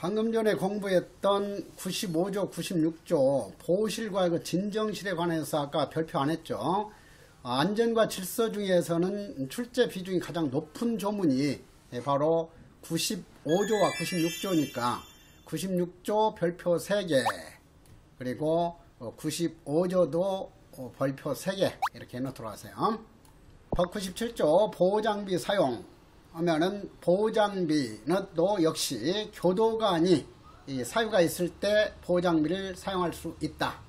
방금 전에 공부했던 95조, 96조 보호실과 그 진정실에 관해서 아까 별표 안 했죠. 안전과 질서 중에서는 출제 비중이 가장 높은 조문이 바로 95조와 96조니까 96조 별표 3개, 그리고 95조도 별표 3개 이렇게 넣도록 하세요. 197조 보호장비 사용 하면은 보호장비는 또 역시 교도관이 사유가 있을 때 보호장비를 사용할 수 있다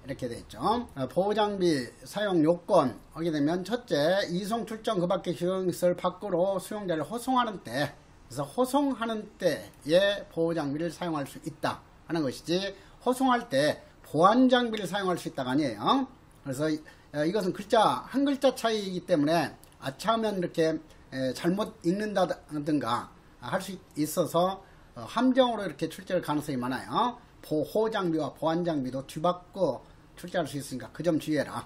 이렇게 되어 있죠. 보호장비 사용 요건 하게 되면 첫째, 이송 출정 그 밖의 규정시설 밖으로 수용자를 호송하는 때, 그래서 호송하는 때에 보호장비를 사용할 수 있다 하는 것이지, 호송할 때 보안장비를 사용할 수 있다가 아니에요. 그래서 이것은 글자 한 글자 차이이기 때문에 아차하면 이렇게 잘못 읽는다든가 할 수 있어서 함정으로 이렇게 출제할 가능성이 많아요. 보호장비와 보안장비도 뒤바꿔 출제할 수 있으니까 그 점 주의해라.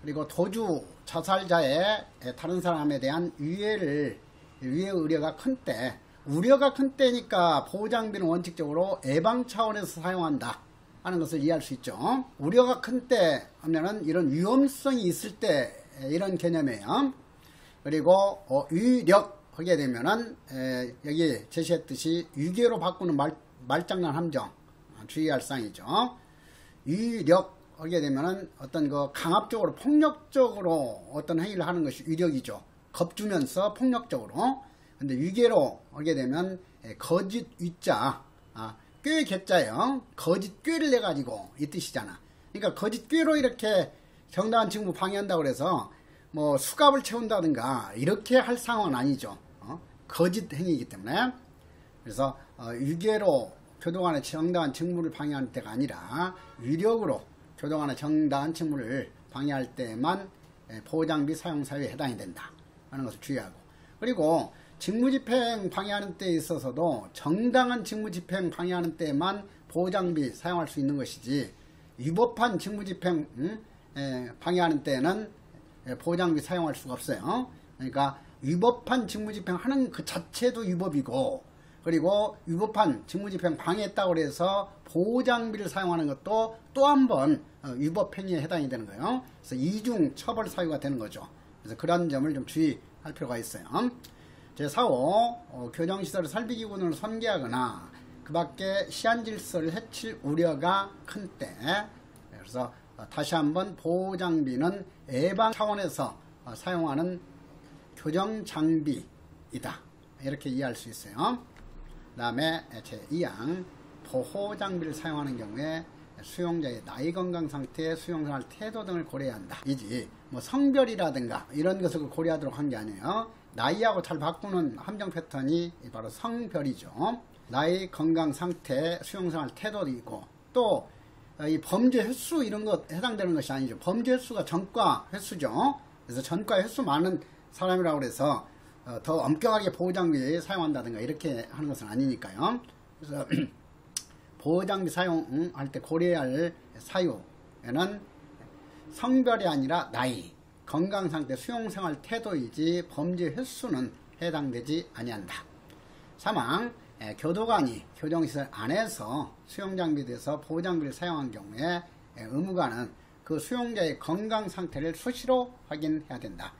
그리고 도주 자살자의 다른 사람에 대한 유해 우려가 큰 때, 우려가 큰 때니까 보호장비는 원칙적으로 예방 차원에서 사용한다 하는 것을 이해할 수 있죠. 우려가 큰 때 하면은 이런 위험성이 있을 때 이런 개념이에요. 그리고 위력 하게 되면은 여기 제시했듯이 유괴로 바꾸는 말장난 함정 주의할 사항이죠. 위력 하게 되면은 어떤 그 강압적으로 폭력적으로 어떤 행위를 하는 것이 위력이죠. 겁주면서 폭력적으로. 근데 위괴로 하게 되면 거짓 위자, 꾀 개자요. 거짓 꾀를 내 가지고 이 뜻이잖아. 그러니까 거짓 꾀로 이렇게 정당한 직무 방해한다고 그래서 뭐 수갑을 채운다든가 이렇게 할 상황은 아니죠. 거짓 행위이기 때문에. 그래서 유괴로 교도관의 정당한 직무를 방해하는 때가 아니라 위력으로 교도관의 정당한 직무를 방해할 때만 보호장비 사용 사유에 해당이 된다 하는 것을 주의하고, 그리고 직무집행 방해하는 때에 있어서도 정당한 직무집행 방해하는 때만 보호장비 사용할 수 있는 것이지, 위법한 직무집행 방해하는 때는 보호장비 사용할 수가 없어요. 그러니까 위법한 직무집행 하는 그 자체도 위법이고, 그리고 위법한 직무집행 방해했다고 해서 보호장비를 사용하는 것도 또 한 번 위법 행위에 해당이 되는 거예요. 그래서 이중 처벌 사유가 되는 거죠. 그래서 그런 점을 좀 주의할 필요가 있어요. 제4호 교정시설을 설비기구를 손괴하거나 그 밖에 시한질서를 해칠 우려가 큰 때, 그래서 다시 한번 보호장비는 예방 차원에서 사용하는 교정장비이다 이렇게 이해할 수 있어요. 그 다음에 제2항 보호장비를 사용하는 경우에 수용자의 나이, 건강 상태, 수용생활 태도 등을 고려해야 한다 이지, 뭐 성별이라든가 이런 것을 고려하도록 한 게 아니에요. 나이하고 잘 바꾸는 함정 패턴이 바로 성별이죠. 나이, 건강 상태, 수용생활 태도도 있고, 또 이 범죄 횟수 이런 것 해당되는 것이 아니죠. 범죄 횟수가 전과 횟수죠. 그래서 전과 횟수 많은 사람이라고 해서 더 엄격하게 보호장비 사용한다든가 이렇게 하는 것은 아니니까요. 그래서 보호장비 사용할 때 고려해야 할 사유에는 성별이 아니라 나이, 건강상태, 수용생활 태도이지 범죄 횟수는 해당되지 아니한다. 3항 교도관이 교정시설 안에서 수용장비에 대해서 보호장비를 사용한 경우에 의무관은 그 수용자의 건강상태를 수시로 확인해야 된다.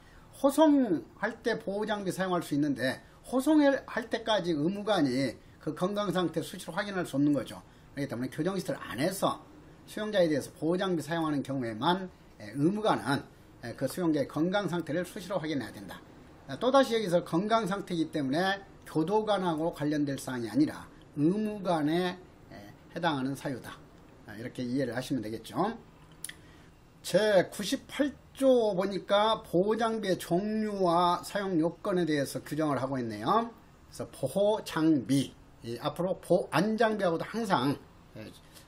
호송할 때 보호장비 사용할 수 있는데 호송할 때까지 의무관이 그 건강상태 수시로 확인할 수 없는 거죠. 그렇기 때문에 교정시설 안에서 수용자에 대해서 보호장비 사용하는 경우에만 의무관은 그 수용자의 건강상태를 수시로 확인해야 된다. 또다시 여기서 건강상태이기 때문에 교도관하고 관련될 사항이 아니라 의무관에 해당하는 사유다 이렇게 이해를 하시면 되겠죠. 제98조 보니까 보호장비의 종류와 사용 요건에 대해서 규정을 하고 있네요. 그래서 보호장비, 앞으로 보안장비하고도 항상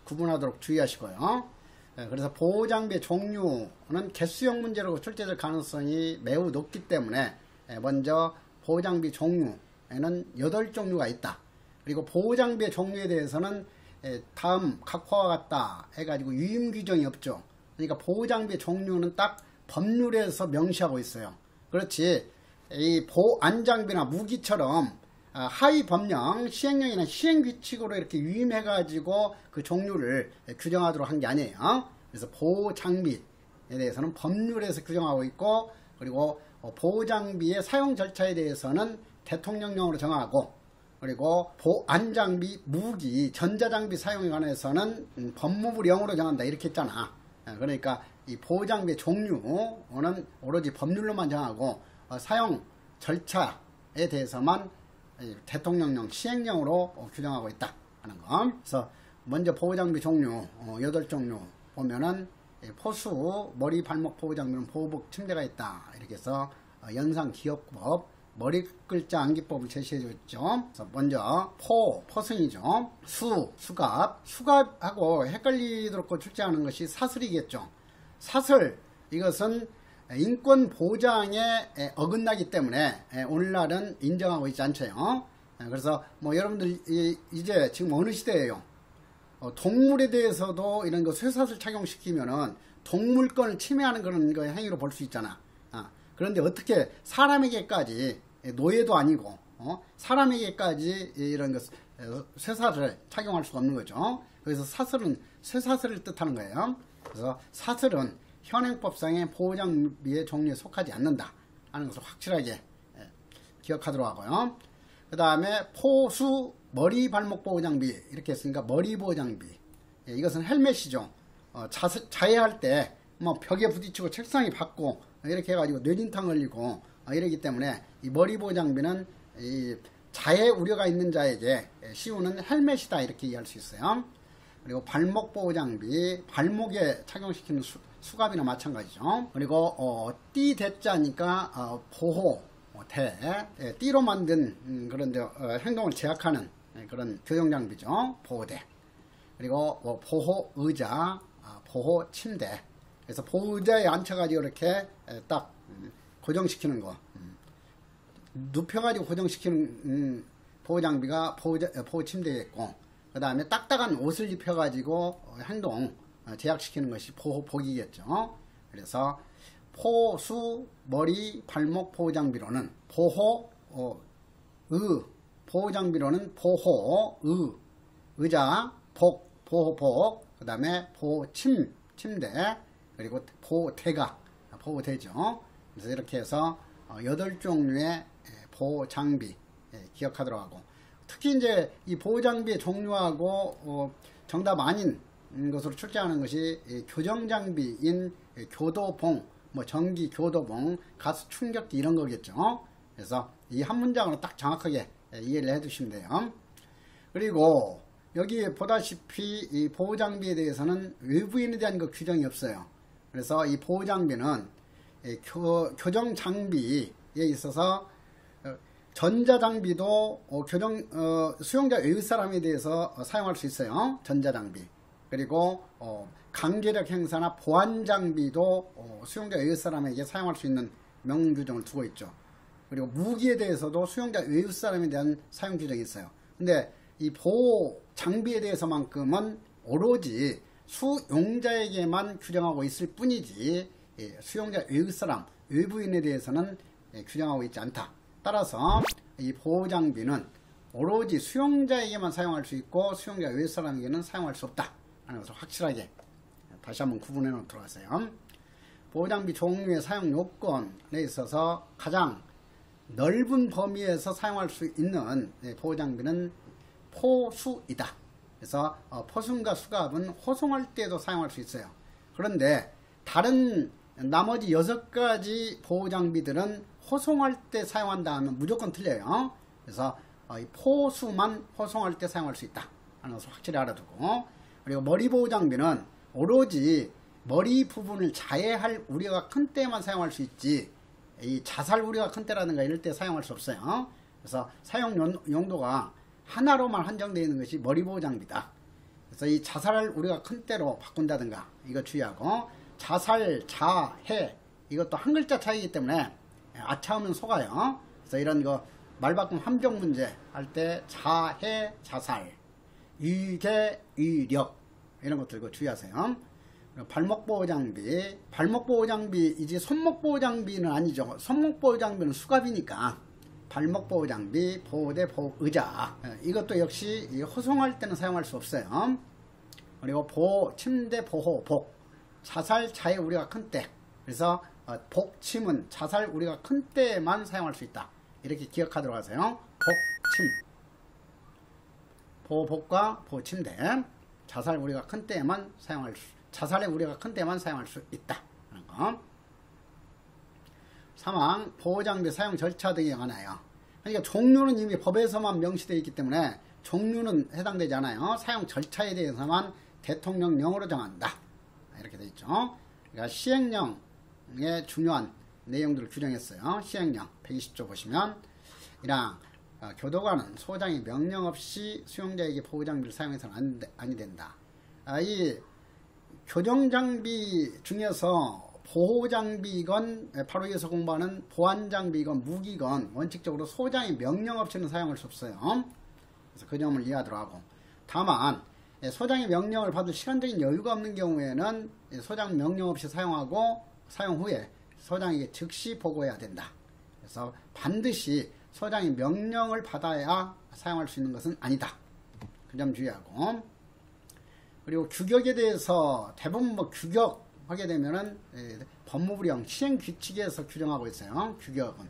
구분하도록 주의하시고요. 그래서 보호장비의 종류는 개수형 문제로 출제될 가능성이 매우 높기 때문에 먼저 보호장비 종류에는 8종류가 있다. 그리고 보호장비의 종류에 대해서는 다음 각화와 같다 해가지고 유임 규정이 없죠. 그러니까 보호장비의 종류는 딱 법률에서 명시하고 있어요. 그렇지 이 보안장비나 무기처럼 하위 법령, 시행령이나 시행규칙으로 이렇게 위임해가지고 그 종류를 규정하도록 한 게 아니에요. 그래서 보호장비에 대해서는 법률에서 규정하고 있고, 그리고 보호장비의 사용 절차에 대해서는 대통령령으로 정하고, 그리고 보안장비, 무기, 전자장비 사용에 관해서는 법무부령으로 정한다 이렇게 했잖아. 그러니까 이 보호장비의 종류는 오로지 법률로만 정하고 사용 절차에 대해서만 대통령령, 시행령으로 규정하고 있다 하는 거. 그래서 먼저 보호장비 종류 8종류 보면은 포수, 머리, 발목 보호장비는 보호복 침대가 있다 이렇게 해서 연상기업법 머리 글자 암기법을 제시해 줬죠. 그래서 먼저 포승이죠. 수갑하고 헷갈리도록 출제하는 것이 사슬이겠죠. 사슬, 이것은 인권 보장에 어긋나기 때문에 오늘날은 인정하고 있지 않죠. 그래서 뭐 여러분들 이제 지금 어느 시대예요? 동물에 대해서도 이런 거 쇠사슬 착용시키면은 동물권을 침해하는 그런 거 행위로 볼 수 있잖아. 그런데 어떻게 사람에게까지, 노예도 아니고 사람에게까지 이런 것 쇠사슬을 착용할 수가 없는 거죠. 그래서 사슬은 쇠사슬을 뜻하는 거예요. 그래서 사슬은 현행법상의 보호장비의 종류에 속하지 않는다 하는 것을 확실하게 기억하도록 하고요. 그 다음에 포수, 머리, 발목 보호장비 이렇게 했으니까 머리 보호장비, 이것은 헬멧이죠. 자해할 때 뭐 벽에 부딪히고 책상이 받고 이렇게 해가지고 뇌진탕 걸리고 이러기 때문에 이 머리 보호장비는 이 자해 우려가 있는 자에게 씌우는 헬멧이다 이렇게 이해할 수 있어요. 그리고 발목 보호장비, 발목에 착용시키는 수갑이나 마찬가지죠. 그리고 띠 대자니까 보호 대, 띠로 만든 그런 행동을 제약하는 그런 교정장비죠. 보호대. 그리고 보호 의자, 보호 침대. 그래서 보호 의자에 앉혀가지고 이렇게 딱 고정시키는 거, 눕혀가지고 고정시키는 보호장비가 보호 침대겠고, 그 다음에 딱딱한 옷을 입혀가지고 행동 제약시키는 것이 보호복이겠죠. 그래서 포수, 머리, 발목 보호장비로는 보호장비로는 의자, 보호복, 그 다음에 침대, 그리고 보호대죠. 그래서 이렇게 해서 8종류의 보호장비 기억하도록 하고, 특히 이제 이 보호장비의 종류하고 정답 아닌 것으로 출제하는 것이 교정장비인 교도봉, 뭐 전기 교도봉, 가스 충격기 이런 거겠죠. 그래서 이 한 문장으로 딱 정확하게 이해를 해 두시면 돼요. 그리고 여기 보다시피 이 보호장비에 대해서는 외부인에 대한 그 규정이 없어요. 그래서 이 보호장비는 교정장비에 있어서 전자장비도 수용자 외의 사람에 대해서 사용할 수 있어요. 전자장비. 그리고 강제력 행사나 보안장비도 수용자 외의 사람에게 사용할 수 있는 명규정을 두고 있죠. 그리고 무기에 대해서도 수용자 외의 사람에 대한 사용 규정이 있어요. 근데 이 보호장비에 대해서만큼은 오로지 수용자에게만 규정하고 있을 뿐이지 수용자 외의 사람, 외부인에 대해서는 규정하고 있지 않다. 따라서 이 보호장비는 오로지 수용자에게만 사용할 수 있고 수용자 외의 사람에게는 사용할 수 없다 하는 것을 확실하게 다시 한번 구분해 놓도록 하세요. 보호장비 종류의 사용 요건에 있어서 가장 넓은 범위에서 사용할 수 있는 보호장비는 포수이다. 그래서 포승과 수갑은 호송할 때도 사용할 수 있어요. 그런데 다른 나머지 6가지 보호장비들은 호송할 때 사용한다 하면 무조건 틀려요. 그래서 포수만 호송할 때 사용할 수 있다 하는 것을 확실히 알아두고, 그리고 머리 보호장비는 오로지 머리 부분을 자해할 우려가 큰 때만 사용할 수 있지, 이 자살 우려가 큰 때라든가 이럴 때 사용할 수 없어요. 그래서 사용 용도가 하나로만 한정되어 있는 것이 머리 보호장비다. 그래서 이 자살할 우려가 큰 때로 바꾼다든가 이거 주의하고, 자살, 자해 이것도 한 글자 차이기 때문에 아차하면 속아요. 그래서 이런 거 말바꿈 함정 문제 할 때 자해, 자살, 위계, 위력 이런 것들 거 주의하세요. 발목 보호장비, 발목 보호장비 이제 손목 보호장비는 아니죠. 손목 보호장비는 수갑이니까 발목 보호 장비, 보호대, 보호의자. 이것도 역시 호송할 때는 사용할 수 없어요. 그리고 침대 보호 복, 자살 자해 우려가 큰 때. 그래서 복침은 자살 우려가 큰 때만 사용할 수 있다. 이렇게 기억하도록 하세요. 복침, 보복과 보침대, 자살 우려가 큰 때만 자살의 우려가 큰 때만 사용할 수 있다. 하는 거. 사망, 보호장비 사용 절차 등에 관하여. 그러니까 종류는 이미 법에서만 명시되어 있기 때문에 종류는 해당되지 않아요. 사용 절차에 대해서만 대통령령으로 정한다. 이렇게 되어 있죠. 그러니까 시행령의 중요한 내용들을 규정했어요. 시행령 120조 보시면 1항 교도관은 소장이 명령 없이 수용자에게 보호장비를 사용해서는 아니 된다. 이 교정장비 중에서 보호장비건 바로 이어서 공부하는 보안장비건 무기건 원칙적으로 소장이 명령 없이는 사용할 수 없어요. 그래서 그 점을 이해하도록 하고, 다만 소장이 명령을 받을 시간적인 여유가 없는 경우에는 소장 명령 없이 사용하고 사용 후에 소장에게 즉시 보고해야 된다. 그래서 반드시 소장이 명령을 받아야 사용할 수 있는 것은 아니다. 그 점 주의하고, 그리고 규격에 대해서 대부분 규격하게 되면은 법무부령 시행규칙에서 규정하고 있어요. 규격은.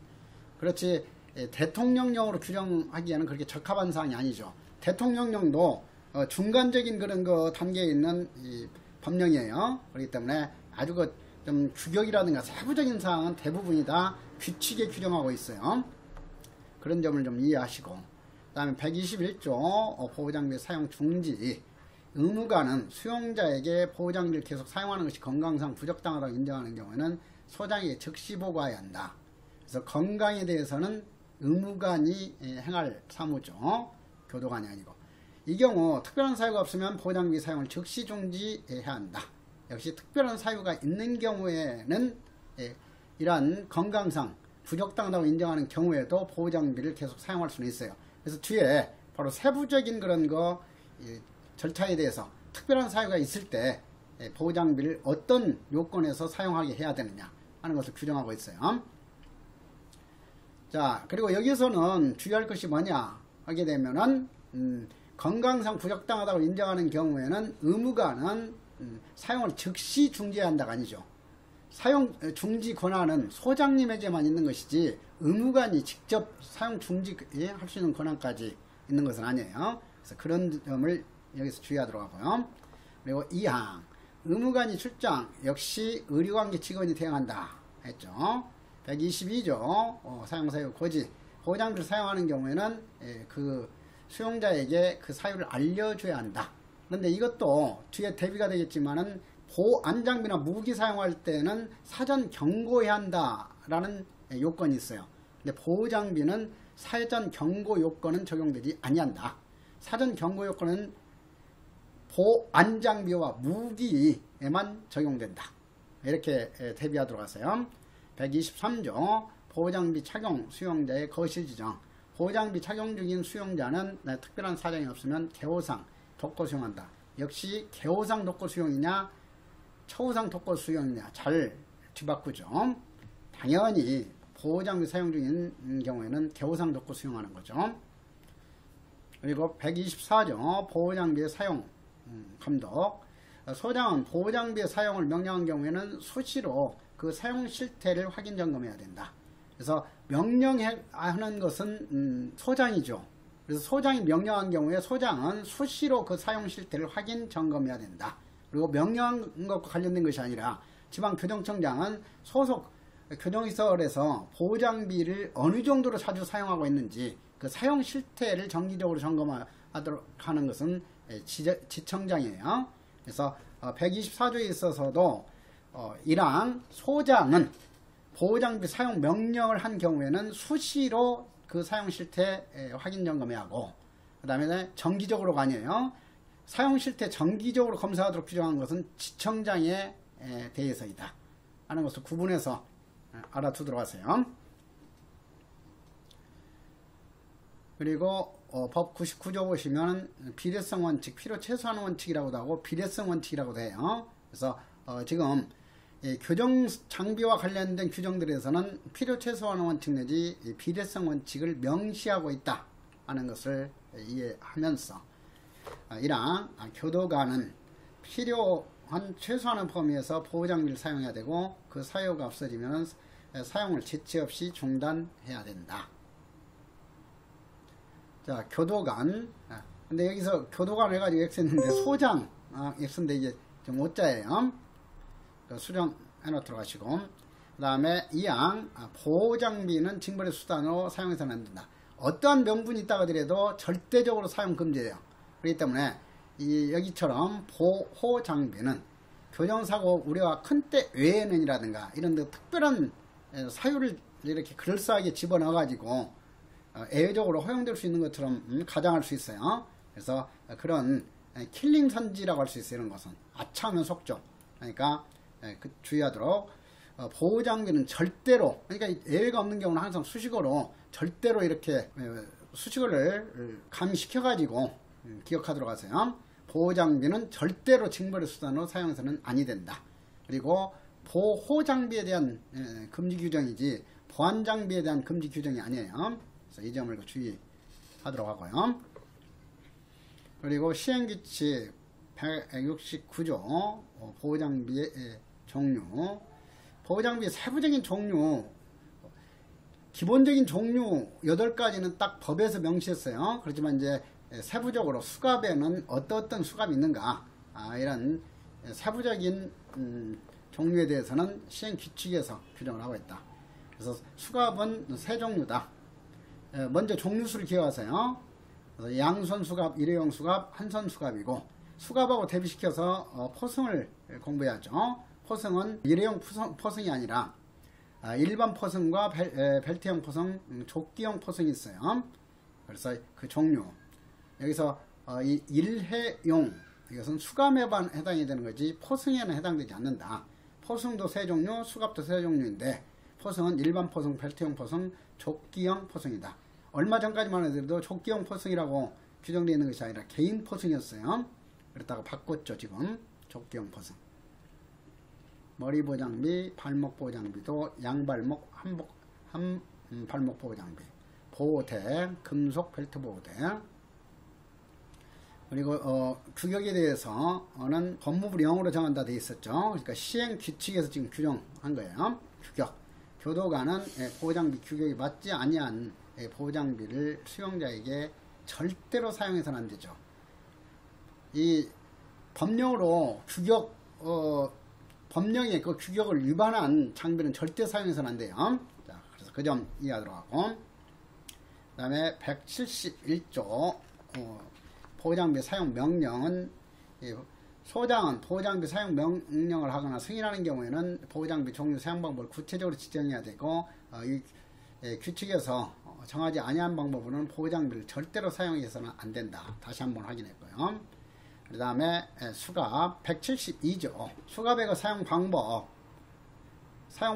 그렇지 대통령령으로 규정하기에는 그렇게 적합한 사항이 아니죠. 대통령령도 중간적인 그런 단계에 있는 이 법령이에요. 그렇기 때문에 아주 좀 규격이라든가 세부적인 사항은 대부분이 다 규칙에 규정하고 있어요. 그런 점을 좀 이해하시고, 그 다음에 121조 보호장비 사용 중지. 의무관은 수용자에게 보호장비를 계속 사용하는 것이 건강상 부적당하다고 인정하는 경우에는 소장에게 즉시 보고해야 한다. 그래서 건강에 대해서는 의무관이 행할 사무죠. 교도관이 아니고. 이 경우 특별한 사유가 없으면 보호장비 사용을 즉시 중지해야 한다. 역시 특별한 사유가 있는 경우에는 이러한 건강상 부적당하다고 인정하는 경우에도 보호장비를 계속 사용할 수는 있어요. 그래서 뒤에 바로 세부적인 그런 절차에 대해서 특별한 사유가 있을 때 보호장비를 어떤 요건에서 사용하게 해야 되느냐 하는 것을 규정하고 있어요. 자, 그리고 여기서는 주의할 것이 뭐냐 하게 되면은 건강상 부적당하다고 인정하는 경우에는 의무관은 사용을 즉시 중지해야 한다가 아니죠. 사용 중지 권한은 소장님에게만 있는 것이지 의무관이 직접 사용 중지할 수 있는 권한까지 있는 것은 아니에요. 그래서 그런 점을 여기서 주의하도록 하고요. 그리고 2항 의무관이 출장 역시 의료관계 직원이 대응한다 했죠. 122조 사용사유 고지 보호장비를 사용하는 경우에는 그 수용자에게 그 사유를 알려줘야 한다. 그런데 이것도 뒤에 대비가 되겠지만은 보안장비나 무기 사용할 때는 사전 경고해야 한다라는 요건이 있어요. 근데 보호장비는 사전 경고 요건은 적용되지 아니한다. 사전 경고 요건은 보안장비와 무기에만 적용된다. 이렇게 대비하도록 하세요. 123조 보호장비 착용 수용자의 거실 지정. 보호장비 착용 중인 수용자는 특별한 사정이 없으면 개호상 독고 수용한다. 역시 개호상 독고 수용이냐 처우상 독고 수용이냐 잘 뒤바꾸죠. 당연히 보호장비 사용 중인 경우에는 개호상 독고 수용하는 거죠. 그리고 124조 보호장비의 사용 감독. 소장은 보호장비의 사용을 명령한 경우에는 수시로 그 사용 실태를 확인 점검해야 된다. 그래서 명령하는 것은 소장이죠. 그래서 소장이 명령한 경우에 소장은 수시로 그 사용 실태를 확인 점검해야 된다. 그리고 명령한 것과 관련된 것이 아니라 지방교정청장은 소속 교정시설에서 보호장비를 어느 정도로 자주 사용하고 있는지 그 사용 실태를 정기적으로 점검하도록 하는 것은 지청장이에요. 그래서 124조에 있어서도 1항 소장은 보호장비 사용 명령을 한 경우에는 수시로 그 사용 실태 확인 점검해야 하고, 그 다음에 정기적으로가 아니에요. 사용 실태 정기적으로 검사하도록 규정한 것은 지청장에 대해서이다 하는 것을 구분해서 알아두도록 하세요. 그리고 법 99조 보시면 비례성 원칙, 필요 최소한 원칙이라고도 하고 비례성 원칙이라고도 해요. 그래서 지금 교정 장비와 관련된 규정들에서는 필요 최소한의 원칙 내지 비례성 원칙을 명시하고 있다 하는 것을 이해하면서 1항 교도관은 필요한 최소한의 범위에서 보호장비를 사용해야 되고 그 사유가 없어지면 사용을 제치 없이 중단해야 된다. 자, 교도관. 근데 여기서 교도관 해가지고 X했는데 소장 X인데 이게 좀 오자예요. 수정해 놓도록 하시고, 그 다음에 2항 보호장비는 징벌의 수단으로 사용해서는 안 된다. 어떠한 명분이 있다고 하더라도 절대적으로 사용 금지예요. 그렇기 때문에 여기처럼 보호장비는 교정사고 우려가 큰 때 외에는이라든가 이런 데 특별한 사유를 이렇게 그럴싸하게 집어넣어 가지고 애외적으로 허용될 수 있는 것처럼 가장할 수 있어요. 그래서 그런 킬링 선지라고 할 수 있어요. 이런 것은 아차하면 속죠. 그러니까 주의하도록. 보호장비는 절대로, 그러니까 예외가 없는 경우는 항상 수식어로 절대로 이렇게 수식어를 가미시켜 가지고 기억하도록 하세요. 보호장비는 절대로 징벌의 수단으로 사용해서는 아니 된다. 그리고 보호장비에 대한 금지 규정이지 보안장비에 대한 금지 규정이 아니에요. 그래서 이 점을 주의하도록 하고요. 그리고 시행규칙 169조 보호장비의 종류. 보호장비의 세부적인 종류, 기본적인 종류 8가지는 딱 법에서 명시했어요. 그렇지만 이제 세부적으로 수갑에는 어떤 수갑이 있는가, 이런 세부적인 종류에 대해서는 시행규칙에서 규정을 하고 있다. 그래서 수갑은 세 종류다. 먼저 종류수를 기억하세요. 그래서 양손 수갑, 일회용 수갑, 한손 수갑이고, 수갑하고 대비시켜서 포승을 공부해야죠. 포승은 일회용 포승이 아니라 일반 포승과 벨트형 포승, 조끼형 포승이 있어요. 그래서 그 종류, 여기서 이 일회용, 이것은 수갑에만 해당이 되는 거지 포승에는 해당되지 않는다. 포승도 세 종류, 수갑도 세 종류인데 포승은 일반 포승, 벨트형 포승, 조끼형 포승이다. 얼마 전까지만 해도 조끼형 포승이라고 규정되어 있는 것이 아니라 개인 포승이었어요. 그렇다고 바꿨죠. 지금 조끼형 포승. 머리 보호장비, 발목 보호장비도 양발목, 발목 보호장비, 보호대, 금속 벨트 보호대. 그리고 규격에 대해서는 법무부 영어로 정한다 되어 있었죠. 그러니까 시행 규칙에서 지금 규정한 거예요. 규격. 교도관은 보호장비 규격이 맞지 아니한 보호장비를 수용자에게 절대로 사용해서는 안 되죠. 이 법령으로 규격, 법령의 그 규격을 위반한 장비는 절대 사용해서는 안 돼요. 자, 그래서 그 점 이해하도록 하고, 그 다음에 171조 보호장비 사용 명령은, 소장은 보호장비 사용 명령을 하거나 승인하는 경우에는 보호장비 종류 사용 방법을 구체적으로 지정해야 되고, 이 규칙에서 정하지 아니한 방법으로는 보호장비를 절대로 사용해서는 안 된다. 다시 한번 확인했고요. 그 다음에 수갑 172조 수갑의 사용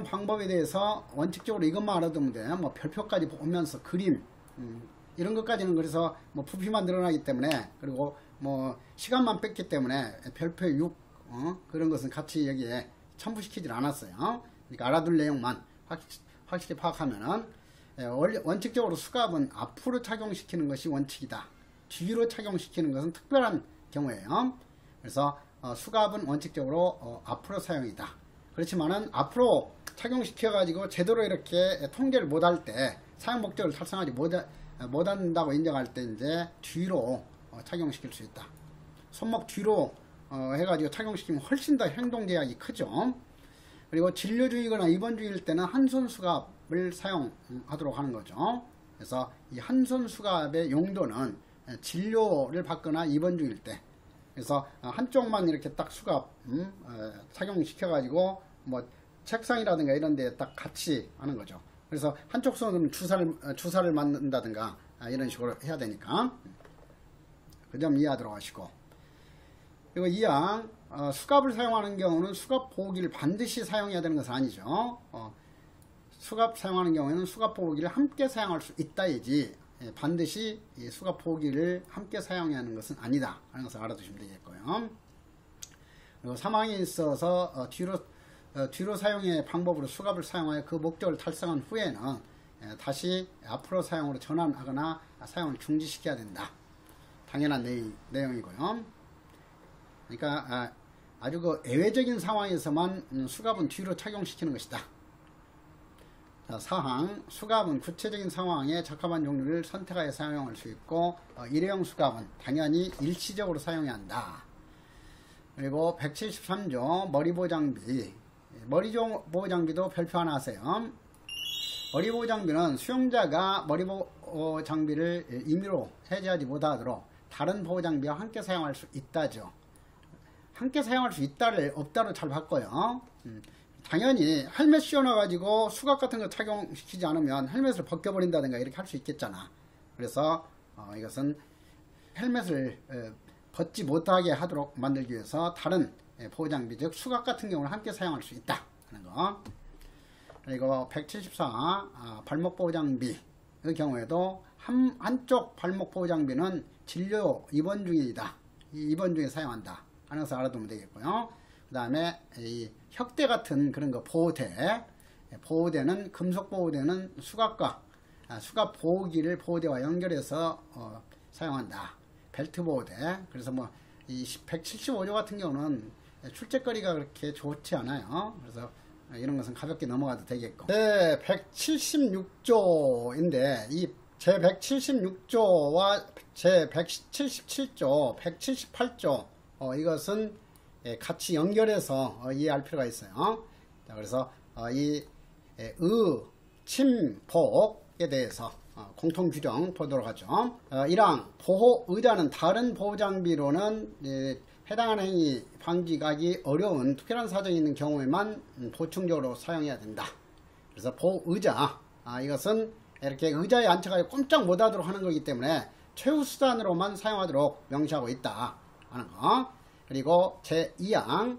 방법에 대해서 원칙적으로 이것만 알아두면 돼. 뭐 별표까지 보면서 그림 이런 것까지는 그래서 뭐 부피만 늘어나기 때문에, 그리고 뭐 시간만 뺐기 때문에 별표 6 그런 것은 같이 여기에 첨부시키질 않았어요. 그러니까 알아둘 내용만 확실히 파악하면은, 원칙적으로 수갑은 앞으로 착용시키는 것이 원칙이다. 뒤로 착용시키는 것은 특별한 경우에요. 그래서 수갑은 원칙적으로 앞으로 사용이다. 그렇지만은 앞으로 착용시켜 가지고 제대로 이렇게 통제를 못할 때, 사용 목적을 달성하지 못한다고 인정할 때 이제 뒤로 착용시킬 수 있다. 손목 뒤로 해가지고 착용시키면 훨씬 더 행동 제약이 크죠. 그리고 진료 중이거나 입원 중일 때는 한손 수갑을 사용하도록 하는 거죠. 그래서 이 한손 수갑의 용도는 진료를 받거나 입원 중일 때, 그래서 한쪽만 이렇게 딱 수갑 착용시켜 가지고 뭐 책상이라든가 이런 데에 딱 같이 하는 거죠. 그래서 한쪽 손은 주사를 맞는다든가 이런 식으로 해야 되니까 그 점 이해하도록 하시고, 그리고 2항 수갑을 사용하는 경우는 수갑 보호기를 반드시 사용해야 되는 것은 아니죠. 수갑 사용하는 경우에는 수갑 보호기를 함께 사용할 수 있다이지 반드시 수갑 보호기를 함께 사용해야 하는 것은 아니다 하는 것을 알아두시면 되겠고요. 그리고 3항에 있어서 뒤로 뒤로 사용의 방법으로 수갑을 사용하여 그 목적을 달성한 후에는 다시 앞으로 사용으로 전환하거나 사용을 중지시켜야 된다. 당연한 내용이고요. 그러니까 아주 그 예외적인 상황에서만 수갑은 뒤로 착용시키는 것이다. 자, 사항, 수갑은 구체적인 상황에 적합한 종류를 선택하여 사용할 수 있고 일회용 수갑은 당연히 일시적으로 사용해야 한다. 그리고 173조 머리보호장비, 머리보호장비도 별표 하나 하세요. 머리보호장비는 수용자가 머리보호장비를 임의로 해제하지 못하도록 다른 보호장비와 함께 사용할 수 있다죠. 함께 사용할 수 있다를 없다로 잘 바꿔요. 당연히 헬멧 씌워놔가지고 수갑 같은 거 착용시키지 않으면 헬멧을 벗겨버린다든가 이렇게 할 수 있겠잖아. 그래서 이것은 헬멧을 벗지 못하게 하도록 만들기 위해서 다른 보호장비, 즉 수갑 같은 경우는 함께 사용할 수 있다 하는 거. 그리고 174 발목 보호장비의 경우에도 한쪽 발목 보호장비는 진료 입원 중이다. 입원 중에 사용한다 하는 것을 알아두면 되겠고요. 그 다음에 이 혁대 같은 그런 거 보호대는 금속 보호대는 수갑과 수갑 보호기를 보호대와 연결해서 사용한다. 벨트 보호대. 그래서 뭐 이 175조 같은 경우는 출제거리가 그렇게 좋지 않아요. 그래서 이런 것은 가볍게 넘어가도 되겠고. 제 176조인데 이 제 176조와 제 177조, 178조 이것은 같이 연결해서 이해할 필요가 있어요. 자, 그래서 이 침, 복에 대해서 공통 규정 보도록 하죠. 1항 보호의자는 다른 보호장비로는 해당하는 행위 방지하기 어려운 특별한 사정이 있는 경우에만 보충적으로 사용해야 된다. 그래서 보호의자, 이것은 이렇게 의자에 앉혀가지고 꼼짝 못하도록 하는 거기 때문에 최후수단으로만 사용하도록 명시하고 있다 하는 거. 그리고 제2항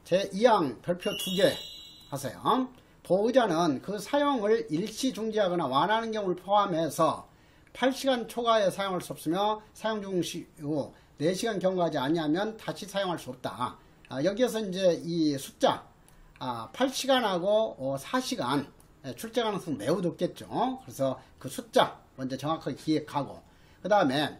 별표 2개 하세요. 보호의자는 그 사용을 일시 중지하거나 완화하는 경우를 포함해서 8시간 초과에 사용할 수 없으며 사용 중 후 4시간 경과하지 아니하면 다시 사용할 수 없다. 여기에서 이제 이 숫자 8시간하고 4시간 출제 가능성 매우 높겠죠. 그래서 그 숫자 먼저 정확하게 기획하고, 그 다음에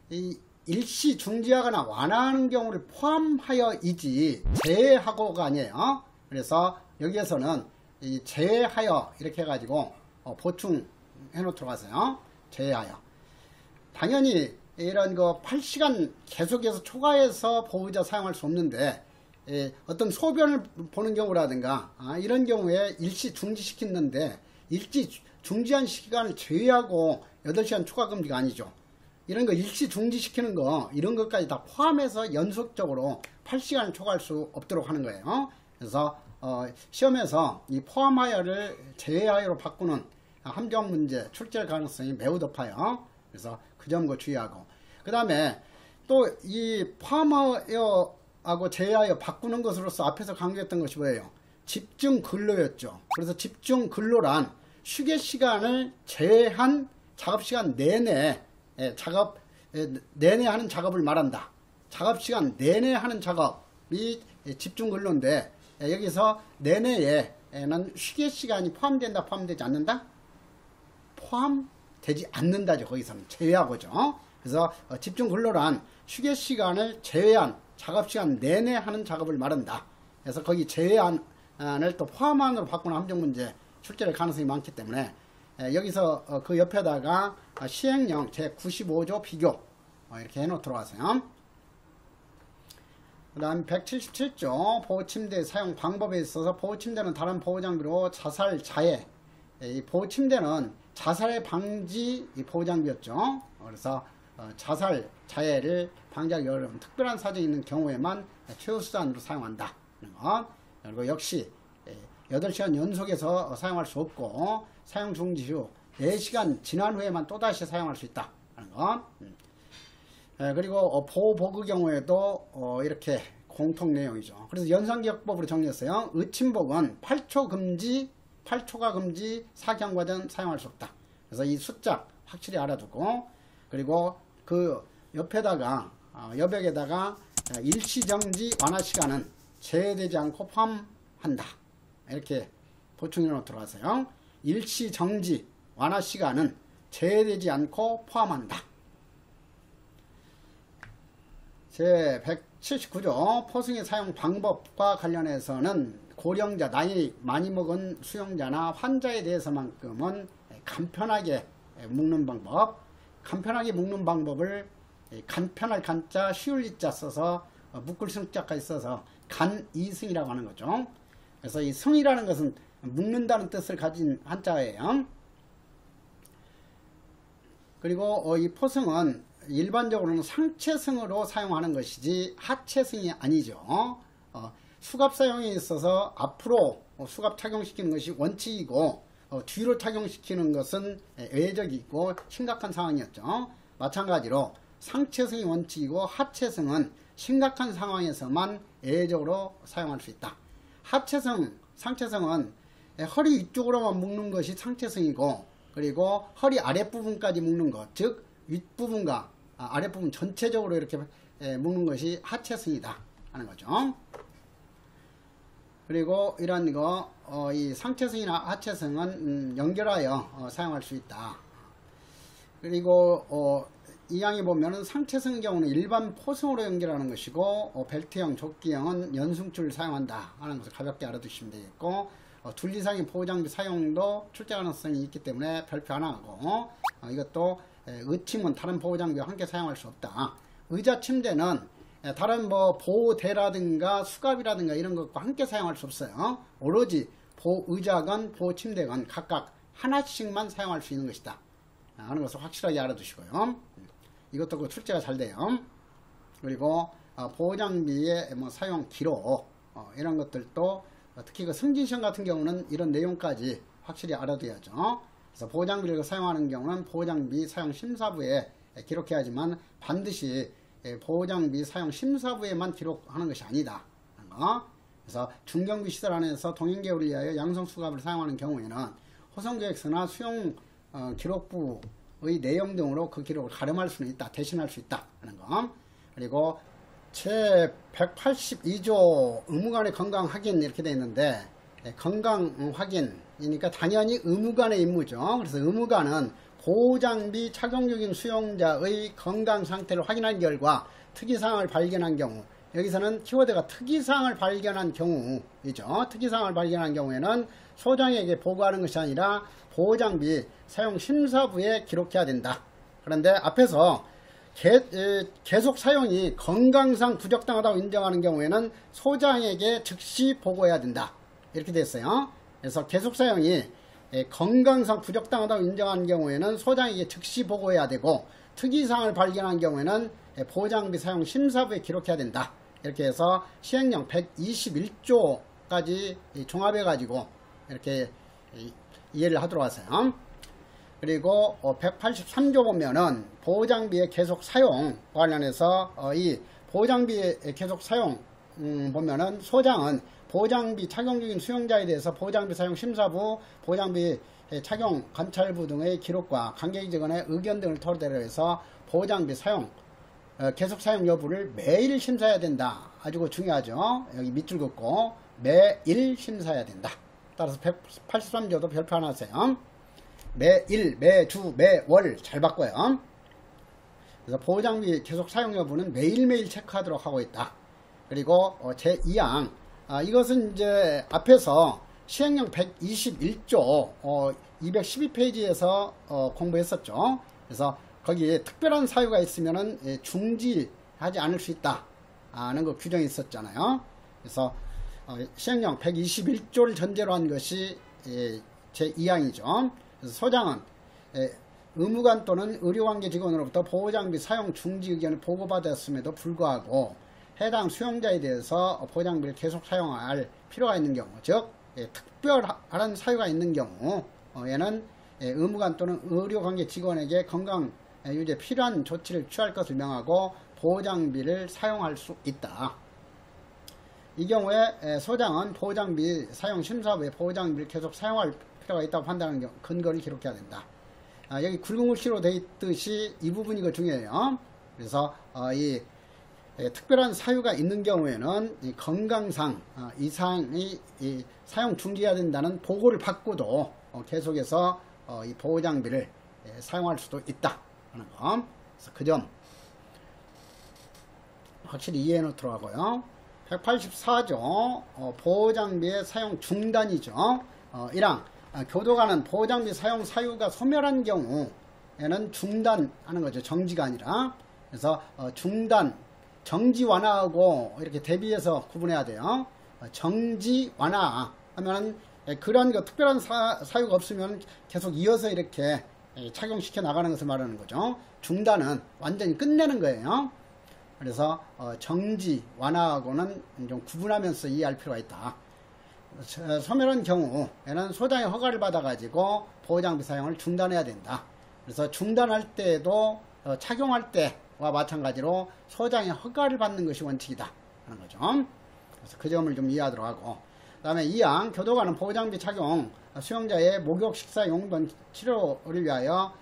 이 일시 중지하거나 완화하는 경우를 포함하여이지 제외하고가 아니에요. 그래서 여기에서는 이 제외하여 이렇게 해가지고 보충해 놓도록 하세요. 제외하여. 당연히 이런 거 8시간 계속해서 초과해서 보호의자 사용할 수 없는데 어떤 소변을 보는 경우라든가 이런 경우에 일시 중지시키는데 일시 중지한 시간을 제외하고 8시간 초과 금지가 아니죠. 이런 거 일시 중지시키는 거 이런 것까지 다 포함해서 연속적으로 8시간을 초과할 수 없도록 하는 거예요. 그래서 시험에서 이 포함하여를 제외하여로 바꾸는 함정 문제 출제 가능성이 매우 높아요. 그래서 그 점도 주의하고, 그 다음에 또 이 포함하여 하고 제외하여 바꾸는 것으로서 앞에서 강조했던 것이 뭐예요? 집중 근로였죠. 그래서 집중 근로란 휴게 시간을 제외한 작업 시간 내내 내내 하는 작업을 말한다. 작업 시간 내내 하는 작업이 집중 근로인데 여기서 내내에는 휴게 시간이 포함된다, 포함되지 않는다? 포함되지 않는다죠. 거기서는 제외하고죠. 그래서 집중 근로란 휴게 시간을 제외한 작업시간 내내 하는 작업을 말한다. 그래서 거기 제외안을 또 포함안으로 바꾸는 함정문제 출제될 가능성이 많기 때문에 여기서 그 옆에다가 시행령 제95조 비교 이렇게 해놓도록 하세요. 그 다음 177조 보호침대 사용 방법에 있어서 보호침대는 다른 보호장비로 자살, 자해, 이 보호침대는 자살의 방지 보호장비였죠. 그래서 자살, 자해를 방지하기 어려운 특별한 사정이 있는 경우에만 최후수단으로 사용한다. 그리고 역시 8시간 연속해서 사용할 수 없고 사용 중지 후 4시간 지난 후에만 또다시 사용할 수 있다. 그리고 보호복의 경우에도 이렇게 공통 내용이죠. 그래서 연상기억법으로 정리했어요. 의침복은 8초 금지, 8초가 금지, 사경과전 사용할 수 없다. 그래서 이 숫자 확실히 알아두고, 그리고 그 옆에다가 여백에다가 일시정지 완화 시간은 제외되지 않고 한다. 이렇게 보충해 놓도록 하세요. 일시 정지 완화 시간은 제외되지 않고 포함한다. 제 179조 포승의 사용 방법과 관련해서는 고령자, 나이 많이 먹은 수용자나 환자에 대해서만큼은 간편하게 묶는 방법, 간편하게 묶는 방법을 간편할 간자, 쉬울 이자 써서 묶을 승자까지 써서 간이승이라고 하는 거죠. 그래서 이 승이라는 것은 묶는다는 뜻을 가진 한자예요. 그리고 이 포승은 일반적으로는 상체승으로 사용하는 것이지 하체승이 아니죠. 수갑 사용에 있어서 앞으로 수갑 착용시키는 것이 원칙이고 뒤로 착용시키는 것은 예외적이고 심각한 상황이었죠. 마찬가지로 상체승이 원칙이고 하체승은 심각한 상황에서만 예외적으로 사용할 수 있다. 하체승, 상체승은 허리 위쪽으로만 묶는 것이 상체승이고, 그리고 허리 아랫부분까지 묶는 것, 즉 윗부분과 아랫부분 전체적으로 이렇게 묶는 것이 하체승이다 하는 거죠. 그리고 이런 거, 이 상체승이나 하체승은 연결하여 사용할 수 있다. 그리고 이 항에 보면은 상체승의 경우는 일반 포승으로 연결하는 것이고, 벨트형, 조끼형은 연승줄을 사용한다 하는 것을 가볍게 알아두시면 되겠고, 둘 이상의 보호장비 사용도 출제 가능성이 있기 때문에 별표 안 하고, 이것도 의침은 다른 보호장비와 함께 사용할 수 없다. 의자, 침대는 다른 뭐 보호대라든가 수갑이라든가 이런 것과 함께 사용할 수 없어요. 오로지 보호의자건 보호침대건 각각 하나씩만 사용할 수 있는 것이다 하는 것을 확실하게 알아두시고요. 이것도 그 출제가 잘 돼요. 그리고 보호장비의 뭐 사용 기록 이런 것들도 특히 그 승진시험 같은 경우는 이런 내용까지 확실히 알아둬야죠. 그래서 보호장비를 사용하는 경우는 보호장비 사용 심사부에 기록해야지만 반드시 보호장비 사용 심사부에만 기록하는 것이 아니다. 그래서 중경비 시설 안에서 동행계획을 위하여 양성수갑을 사용하는 경우에는 호송계획서나 수용 기록부의 내용 등으로 그 기록을 가름할 수는 있다. 대신할 수 있다 하는 거. 그리고 제 182조 의무관의 건강 확인 이렇게 되어 있는데, 건강 확인이니까 당연히 의무관의 임무죠. 그래서 의무관은 보호장비 착용 중인 수용자의 건강 상태를 확인한 결과 특이사항을 발견한 경우, 여기서는 키워드가 특이사항을 발견한 경우이죠. 특이사항을 발견한 경우에는 소장에게 보고하는 것이 아니라 보호장비 사용 심사부에 기록해야 된다. 그런데 앞에서 계속 사용이 건강상 부적당하다고 인정하는 경우에는 소장에게 즉시 보고해야 된다. 이렇게 됐어요. 그래서 계속 사용이 건강상 부적당하다고 인정한 경우에는 소장에게 즉시 보고해야 되고, 특이사항을 발견한 경우에는 보호장비 사용 심사부에 기록해야 된다. 이렇게 해서 시행령 121조까지 종합해 가지고 이렇게 이해를 하도록 하세요. 그리고 183조 보면은 보호장비의 계속 사용 관련해서 이 보호장비의 계속 사용 보면은 소장은 보호장비 착용 중인 수용자에 대해서 보호장비 사용 심사부, 보호장비 착용 관찰부 등의 기록과 관계 직원의 의견 등을 토대로 해서 보호장비 사용 계속 사용 여부를 매일 심사해야 된다. 아주 중요하죠. 여기 밑줄 긋고 매일 심사해야 된다. 따라서 183조도 별표 하나 하세요. 매일, 매주, 매월 잘 바꿔요. 그래서 보호장비 계속 사용 여부는 매일매일 체크하도록 하고 있다. 그리고 제2항, 이것은 이제 앞에서 시행령 121조 212페이지에서 공부했었죠. 그래서 거기에 특별한 사유가 있으면은 중지하지 않을 수 있다 하는 거 규정이 있었잖아요. 그래서 시행령 121조를 전제로 한 것이 제2항이죠. 그래서 소장은 의무관 또는 의료관계 직원으로부터 보호장비 사용 중지 의견을 보고받았음에도 불구하고 해당 수용자에 대해서 보호장비를 계속 사용할 필요가 있는 경우, 즉 특별한 사유가 있는 경우에는 의무관 또는 의료관계 직원에게 건강 유지에 필요한 조치를 취할 것을 명하고 보호장비를 사용할 수 있다. 이 경우에 소장은 보호장비 사용 심사부에 보호장비를 계속 사용할 필요가 있다고 판단하는 경우 근거를 기록해야 된다. 여기 굵은 글씨로 되어 있듯이 이 부분이 중요해요. 그래서 이 특별한 사유가 있는 경우에는 이 건강상 이상이 사용 중지해야 된다는 보고를 받고도 계속해서 이 보호장비를 사용할 수도 있다 하는 거. 그래서 그 점 확실히 이해해 놓도록 하고요. 184조 보호장비의 사용 중단이죠. 1항 교도관은 보호장비 사용 사유가 소멸한 경우에는 중단하는 거죠. 정지가 아니라. 그래서 중단, 정지 완화하고 이렇게 대비해서 구분해야 돼요. 정지 완화 하면은 그런 특별한 사유가 없으면 계속 이어서 이렇게 착용시켜 나가는 것을 말하는 거죠. 중단은 완전히 끝내는 거예요. 그래서 정지 완화하고는 좀 구분하면서 이해할 필요가 있다. 소멸한 경우에는 소장의 허가를 받아 가지고 보호장비 사용을 중단해야 된다. 그래서 중단할 때에도 착용할 때와 마찬가지로 소장의 허가를 받는 것이 원칙이다 하는 거죠. 그래서 그 점을 좀 이해하도록 하고, 그 다음에 2항 교도관은 보호장비 착용 수용자의 목욕, 식사, 용변, 치료를 위하여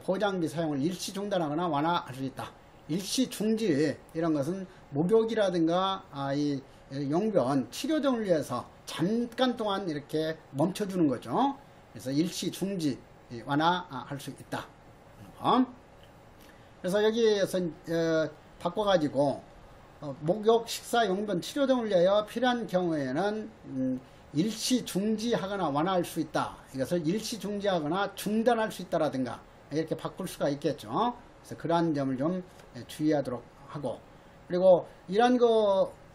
보호장비 사용을 일시 중단하거나 완화할 수 있다. 일시 중지 이런 것은 목욕이라든가 이 용변 치료 등을 위해서 잠깐 동안 이렇게 멈춰주는 거죠. 그래서 일시 중지 완화할 수 있다. 그래서 여기에서 바꿔가지고 목욕, 식사, 용변 치료 등을 위하여 필요한 경우에는 일시 중지하거나 완화할 수 있다. 이것을 일시 중지하거나 중단할 수 있다라든가 이렇게 바꿀 수가 있겠죠. 그래서 그러한 점을 좀 주의하도록 하고, 그리고 이런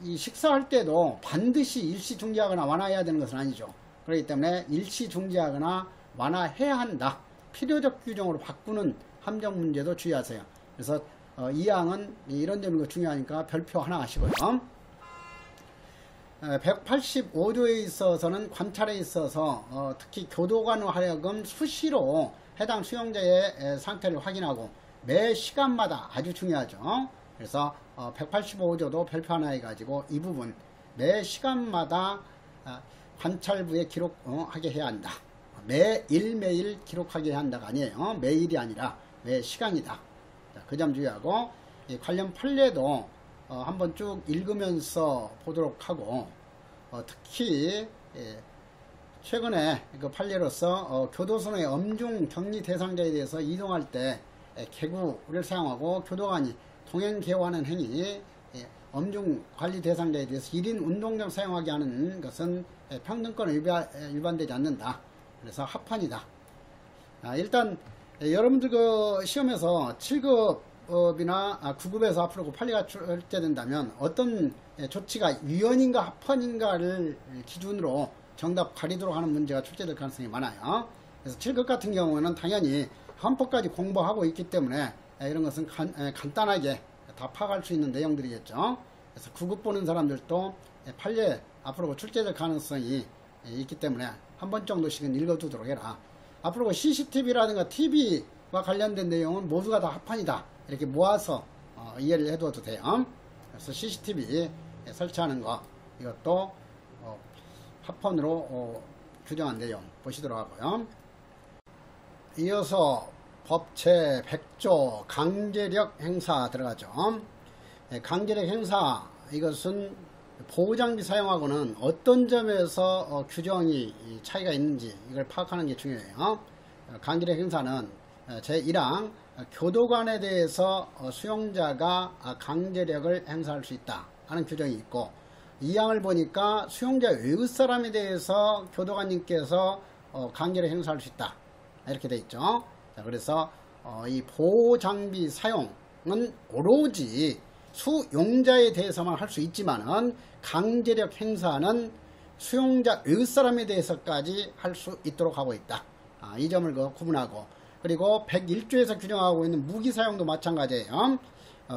이 식사할 때도 반드시 일시 중지하거나 완화해야 되는 것은 아니죠. 그렇기 때문에 일시 중지하거나 완화해야 한다. 필요적 규정으로 바꾸는 함정 문제도 주의하세요. 그래서 이 항은 이런 점이 중요하니까 별표 하나 하시고요. 185조에 있어서는 관찰에 있어서 특히 교도관으로 하여금 수시로 해당 수용자의 상태를 확인하고 매 시간마다 아주 중요하죠. 그래서 185조도 별표 하나 해가지고 이 부분 매 시간마다 관찰부에 기록하게 해야 한다. 매일 기록하게 해야 한다가 아니에요. 매일이 아니라 매 시간이다. 그 점 주의하고, 관련 판례도 한번 쭉 읽으면서 보도록 하고, 특히 최근에 그 판례로서 교도소의 엄중 격리 대상자에 대해서 이동할 때 개구를 사용하고 교도관이 동행 개호하는 행위, 엄중 관리 대상자에 대해서 1인 운동장 사용하게 하는 것은 평등권 위반되지 않는다. 그래서 합헌이다. 일단 여러분들 그 시험에서 7급이나 9급에서 앞으로 판례가 출제된다면 어떤 조치가 위헌인가 합헌인가를 기준으로 정답 가리도록 하는 문제가 출제될 가능성이 많아요. 그래서 7급 같은 경우는 당연히 헌법까지 공부하고 있기 때문에 이런 것은 간단하게 다 파악할 수 있는 내용들이겠죠. 그래서 9급 보는 사람들도 판례 앞으로 출제될 가능성이 있기 때문에 한 번 정도씩은 읽어두도록 해라. 앞으로 CCTV라든가 TV와 관련된 내용은 모두가 다 합헌이다. 이렇게 모아서 이해를 해둬도 돼요. 그래서 CCTV 설치하는 거, 이것도 합헌으로 규정한 내용 보시도록 하고요. 이어서 법 제100조 강제력 행사 들어가죠. 강제력 행사, 이것은 보호장비 사용하고는 어떤 점에서 규정이 차이가 있는지 이걸 파악하는 게 중요해요. 강제력 행사는 제1항 교도관에 대해서 수용자가 강제력을 행사할 수 있다 하는 규정이 있고, 2항을 보니까 수용자 외의 사람에 대해서 교도관님께서 강제력 행사할 수 있다 이렇게 돼 있죠. 그래서 이 보호장비 사용은 오로지 수용자에 대해서만 할 수 있지만은 강제력 행사는 수용자 외의 사람에 대해서까지 할 수 있도록 하고 있다. 이 점을 구분하고, 그리고 101조에서 규정하고 있는 무기 사용도 마찬가지예요.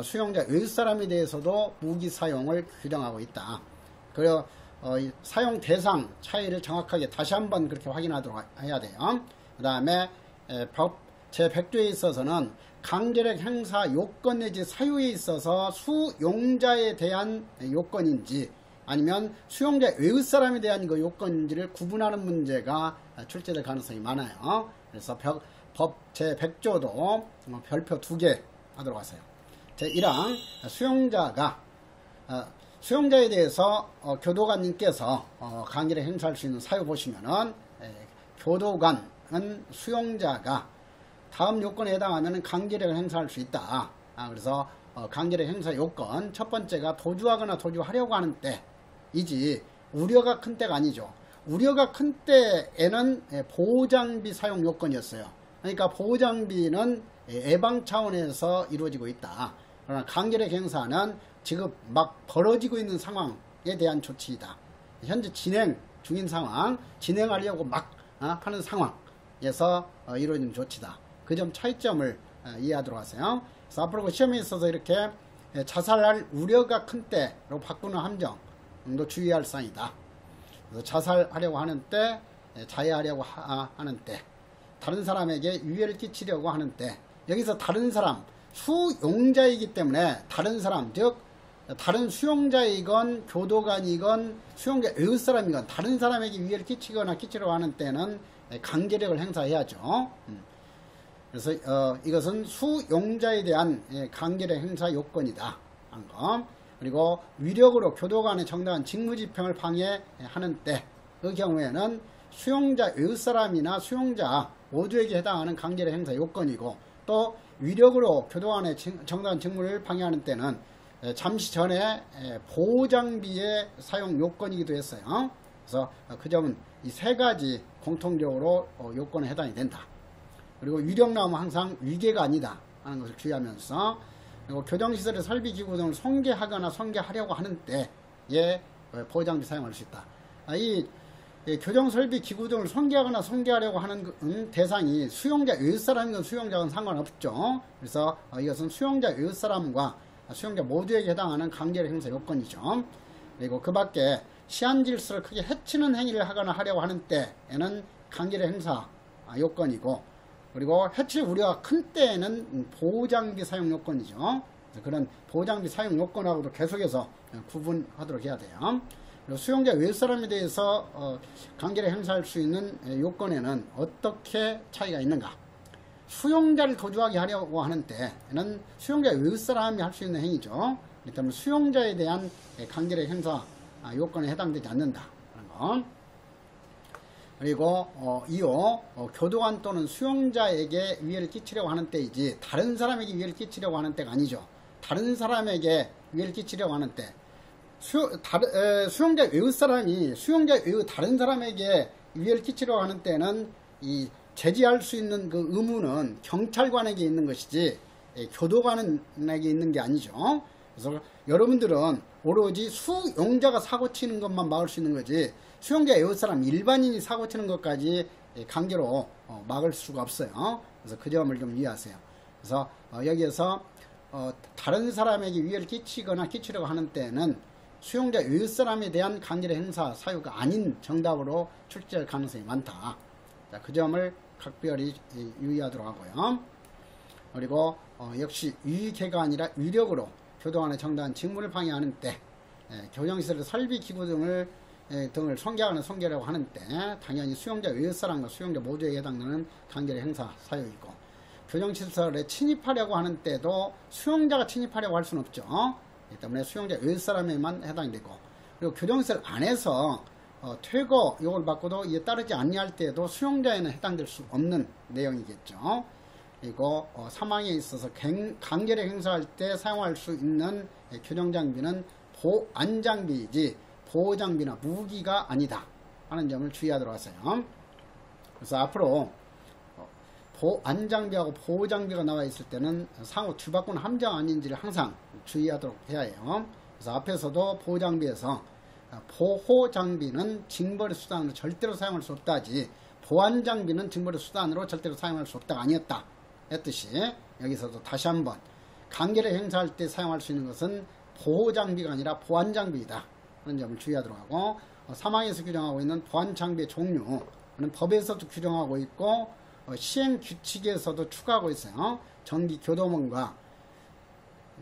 수용자 외의 사람에 대해서도 무기 사용을 규정하고 있다. 그리고 사용 대상 차이를 정확하게 다시 한번 그렇게 확인하도록 해야 돼요. 그 다음에 법 제100조에 있어서는 강제력 행사 요건 내지 사유에 있어서 수용자에 대한 요건인지 아니면 수용자 외의 사람에 대한 그 요건인지를 구분하는 문제가 출제될 가능성이 많아요. 그래서 법 제100조도 별표 2개 하도록 하세요. 제1항 수용자가 수용자에 대해서 교도관님께서 강제력 행사할 수 있는 사유 보시면은 교도관은 수용자가 다음 요건에 해당하면 강제력을 행사할 수 있다. 그래서 강제력 행사 요건 첫 번째가 도주하거나 도주하려고 하는 때이지 우려가 큰 때가 아니죠. 우려가 큰 때에는 보호장비 사용 요건이었어요. 그러니까 보호장비는 예방 차원에서 이루어지고 있다. 그러나 강제력 행사는 지금 막 벌어지고 있는 상황에 대한 조치이다. 현재 진행 중인 상황, 진행하려고 막 하는 상황에서 이루어지는 조치다. 그 점 차이점을 이해하도록 하세요. 그래서 앞으로 시험에 있어서 이렇게 자살할 우려가 큰 때로 바꾸는 함정도 주의할 사항이다. 그래서 자살하려고 하는 때, 자해하려고 하는 때, 다른 사람에게 위해를 끼치려고 하는 때, 여기서 다른 사람, 수용자이기 때문에 다른 사람, 즉 다른 수용자이건 교도관이건 수용자 외의 사람이건 다른 사람에게 위해를 끼치거나 끼치려고 하는 때는 강제력을 행사해야죠. 그래서 이것은 수용자에 대한 강제력 행사 요건이다 하는 거. 그리고 위력으로 교도관의 정당한 직무집행을 방해하는 때의 경우에는 수용자 외의 사람이나 수용자 모두에게 해당하는 강제력 행사 요건이고, 또 위력으로 교도관의 정당한 직무를 방해하는 때는 잠시 전에 보호장비의 사용 요건이기도 했어요. 그래서 그 점은 이 세 가지 공통적으로 요건에 해당이 된다. 그리고 위력 나오면 항상 위계가 아니다 하는 것을 주의하면서, 그리고 교정시설의 설비기구 등을 손괴하거나 손괴하려고 하는 때에 보호장비 사용할 수 있다. 이 교정설비기구 등을 손괴하거나 손괴하려고 하는 대상이 수용자 외의 사람이건 수용자건 상관없죠. 그래서 이것은 수용자 외의 사람과 수용자 모두에게 해당하는 강제력 행사 요건이죠. 그리고 그 밖에 시한질서를 크게 해치는 행위를 하거나 하려고 하는 때에는 강제력 행사 요건이고, 그리고 해칠 우려가 큰 때에는 보호장비 사용 요건이죠. 그래서 그런 보호장비 사용 요건하고도 계속해서 구분하도록 해야 돼요. 그리고 수용자 외의 사람에 대해서 강제력 행사할 수 있는 요건에는 어떻게 차이가 있는가? 수용자를 도주하게 하려고 하는 때는 수용자 외의 사람이 할 수 있는 행위죠. 그렇기 때문에 수용자에 대한 강제력 행사 요건에 해당되지 않는다 하는 것. 그리고 2호 교도관 또는 수용자에게 위해를 끼치려고 하는 때이지 다른 사람에게 위해를 끼치려고 하는 때가 아니죠. 다른 사람에게 위해를 끼치려고 하는 때, 수용자 외의 사람이 수용자 외의 다른 사람에게 위해를 끼치려고 하는 때는 이 제지할 수 있는 그 의무는 경찰관에게 있는 것이지 교도관에게 있는 게 아니죠. 그래서 여러분들은 오로지 수용자가 사고치는 것만 막을 수 있는 거지 수용자 외의 사람 일반인이 사고치는 것까지 강제로 막을 수가 없어요. 그래서 그 점을 좀 이해하세요. 그래서 여기에서 다른 사람에게 위해를 끼치거나 끼치려고 하는 때는 수용자 외의 사람에 대한 강제력 행사 사유가 아닌 정답으로 출제할 가능성이 많다. 자, 그 점을 각별히 유의하도록 하고요. 그리고 역시 위계가 아니라 위력으로 교도관의 정당한 직무를 방해하는 때, 교정시설의 설비기구 등을 손괴하거나 손괴하려고 하는 때 당연히 수용자 외의 사람과 수용자 모두에게 해당되는 강제력 행사 사유이고, 교정시설에 침입하려고 하는 때도 수용자가 침입하려고 할 수는 없죠. 그렇기 때문에 수용자 외의 사람에만 해당이 되고, 그리고 교정시설 안에서 퇴거 요걸 받고도 이에 따르지 아니할 때에도 수용자에는 해당될 수 없는 내용이겠죠. 그리고 사망에 있어서 강제력 행사할 때 사용할 수 있는 교정장비는 보안장비이지 보호장비나 무기가 아니다 하는 점을 주의하도록 하세요. 그래서 앞으로 보안장비하고 보호장비가 나와 있을 때는 상호 뒤바꾸는 함정 아닌지를 항상 주의하도록 해야 해요. 그래서 앞에서도 보호장비에서 보호장비는 징벌의 수단으로 절대로 사용할 수 없다지 보안장비는 징벌의 수단으로 절대로 사용할 수 없다가 아니었다 했듯이, 여기서도 다시 한번 강제력 행사할 때 사용할 수 있는 것은 보호장비가 아니라 보안장비이다 하는 점을 주의하도록 하고, 사망에서 규정하고 있는 보안장비의 종류는 법에서도 규정하고 있고 시행규칙에서도 추가하고 있어요. 전기교도문과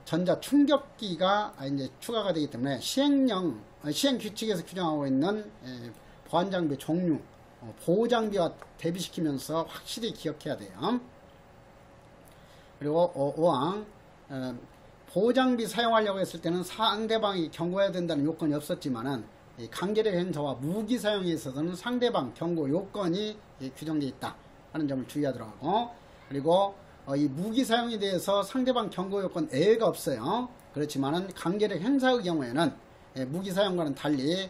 전자충격기가 이제 추가가 되기 때문에 시행규칙에서 규정하고 있는 보안장비 종류, 보호장비와 대비시키면서 확실히 기억해야 돼요. 그리고 5항 보호장비 사용하려고 했을 때는 상대방이 경고해야 된다는 요건이 없었지만은 이 강제력 행사와 무기 사용에 있어서는 상대방 경고 요건이 규정되어 있다 하는 점을 주의하도록 하고, 그리고 이 무기 사용에 대해서 상대방 경고 요건 예외가 없어요. 그렇지만은 강제력 행사의 경우에는 무기 사용과는 달리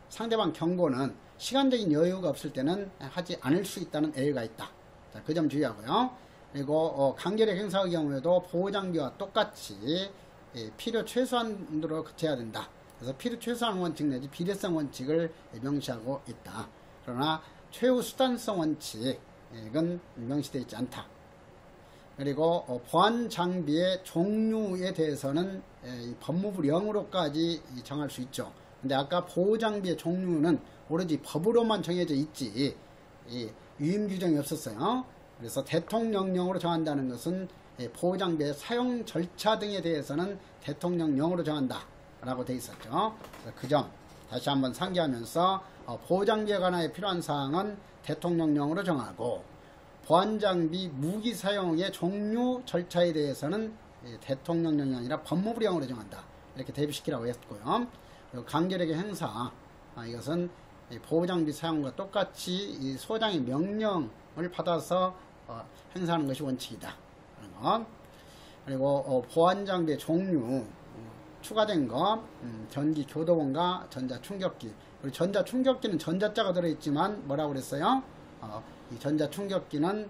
상대방 경고는 시간적인 여유가 없을 때는 하지 않을 수 있다는 예외가 있다. 자, 그 점 주의하고요. 그리고 강제력 행사의 경우에도 보호장비와 똑같이 필요 최소한으로 그쳐야 된다. 그래서 필요 최소한 원칙 내지 비례성 원칙을 명시하고 있다. 그러나 최후 수단성 원칙은 명시되어 있지 않다. 그리고 보안 장비의 종류에 대해서는 법무부 령으로까지 정할 수 있죠. 근데 아까 보호 장비의 종류는 오로지 법으로만 정해져 있지 유임 규정이 없었어요. 그래서 대통령령으로 정한다는 것은 보호 장비의 사용 절차 등에 대해서는 대통령령으로 정한다 라고 되어 있었죠. 그 점 다시 한번 상기하면서 보호 장비에 관하여 필요한 사항은 대통령령으로 정하고, 보안장비 무기 사용의 종류 절차에 대해서는 대통령령이 아니라 법무부령으로 정한다. 이렇게 대비시키라고 했고요. 그리고 강제력의 행사, 이것은 보호장비 사용과 똑같이 이 소장의 명령을 받아서 행사하는 것이 원칙이다. 그리고 보안장비의 종류, 추가된 것, 전기 교도본과 전자충격기. 그리고 전자충격기는 전자자가 들어있지만 뭐라고 그랬어요? 이 전자충격기는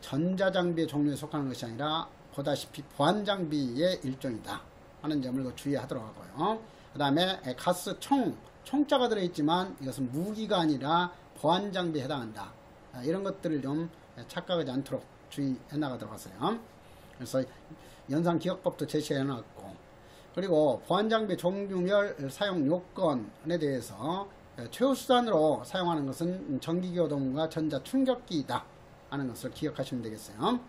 전자장비의 종류에 속하는 것이 아니라 보다시피 보안장비의 일종이다 하는 점을 주의하도록 하고요. 그 다음에 가스총, 총자가 들어있지만 이것은 무기가 아니라 보안장비에 해당한다. 이런 것들을 좀 착각하지 않도록 주의해 나가도록 하세요. 그래서 연상기억법도 제시해 놨고, 그리고 보안장비 종류별 사용 요건에 대해서 최후수단으로 사용하는 것은 전기교도문과 전자충격기이다 하는 것을 기억하시면 되겠어요.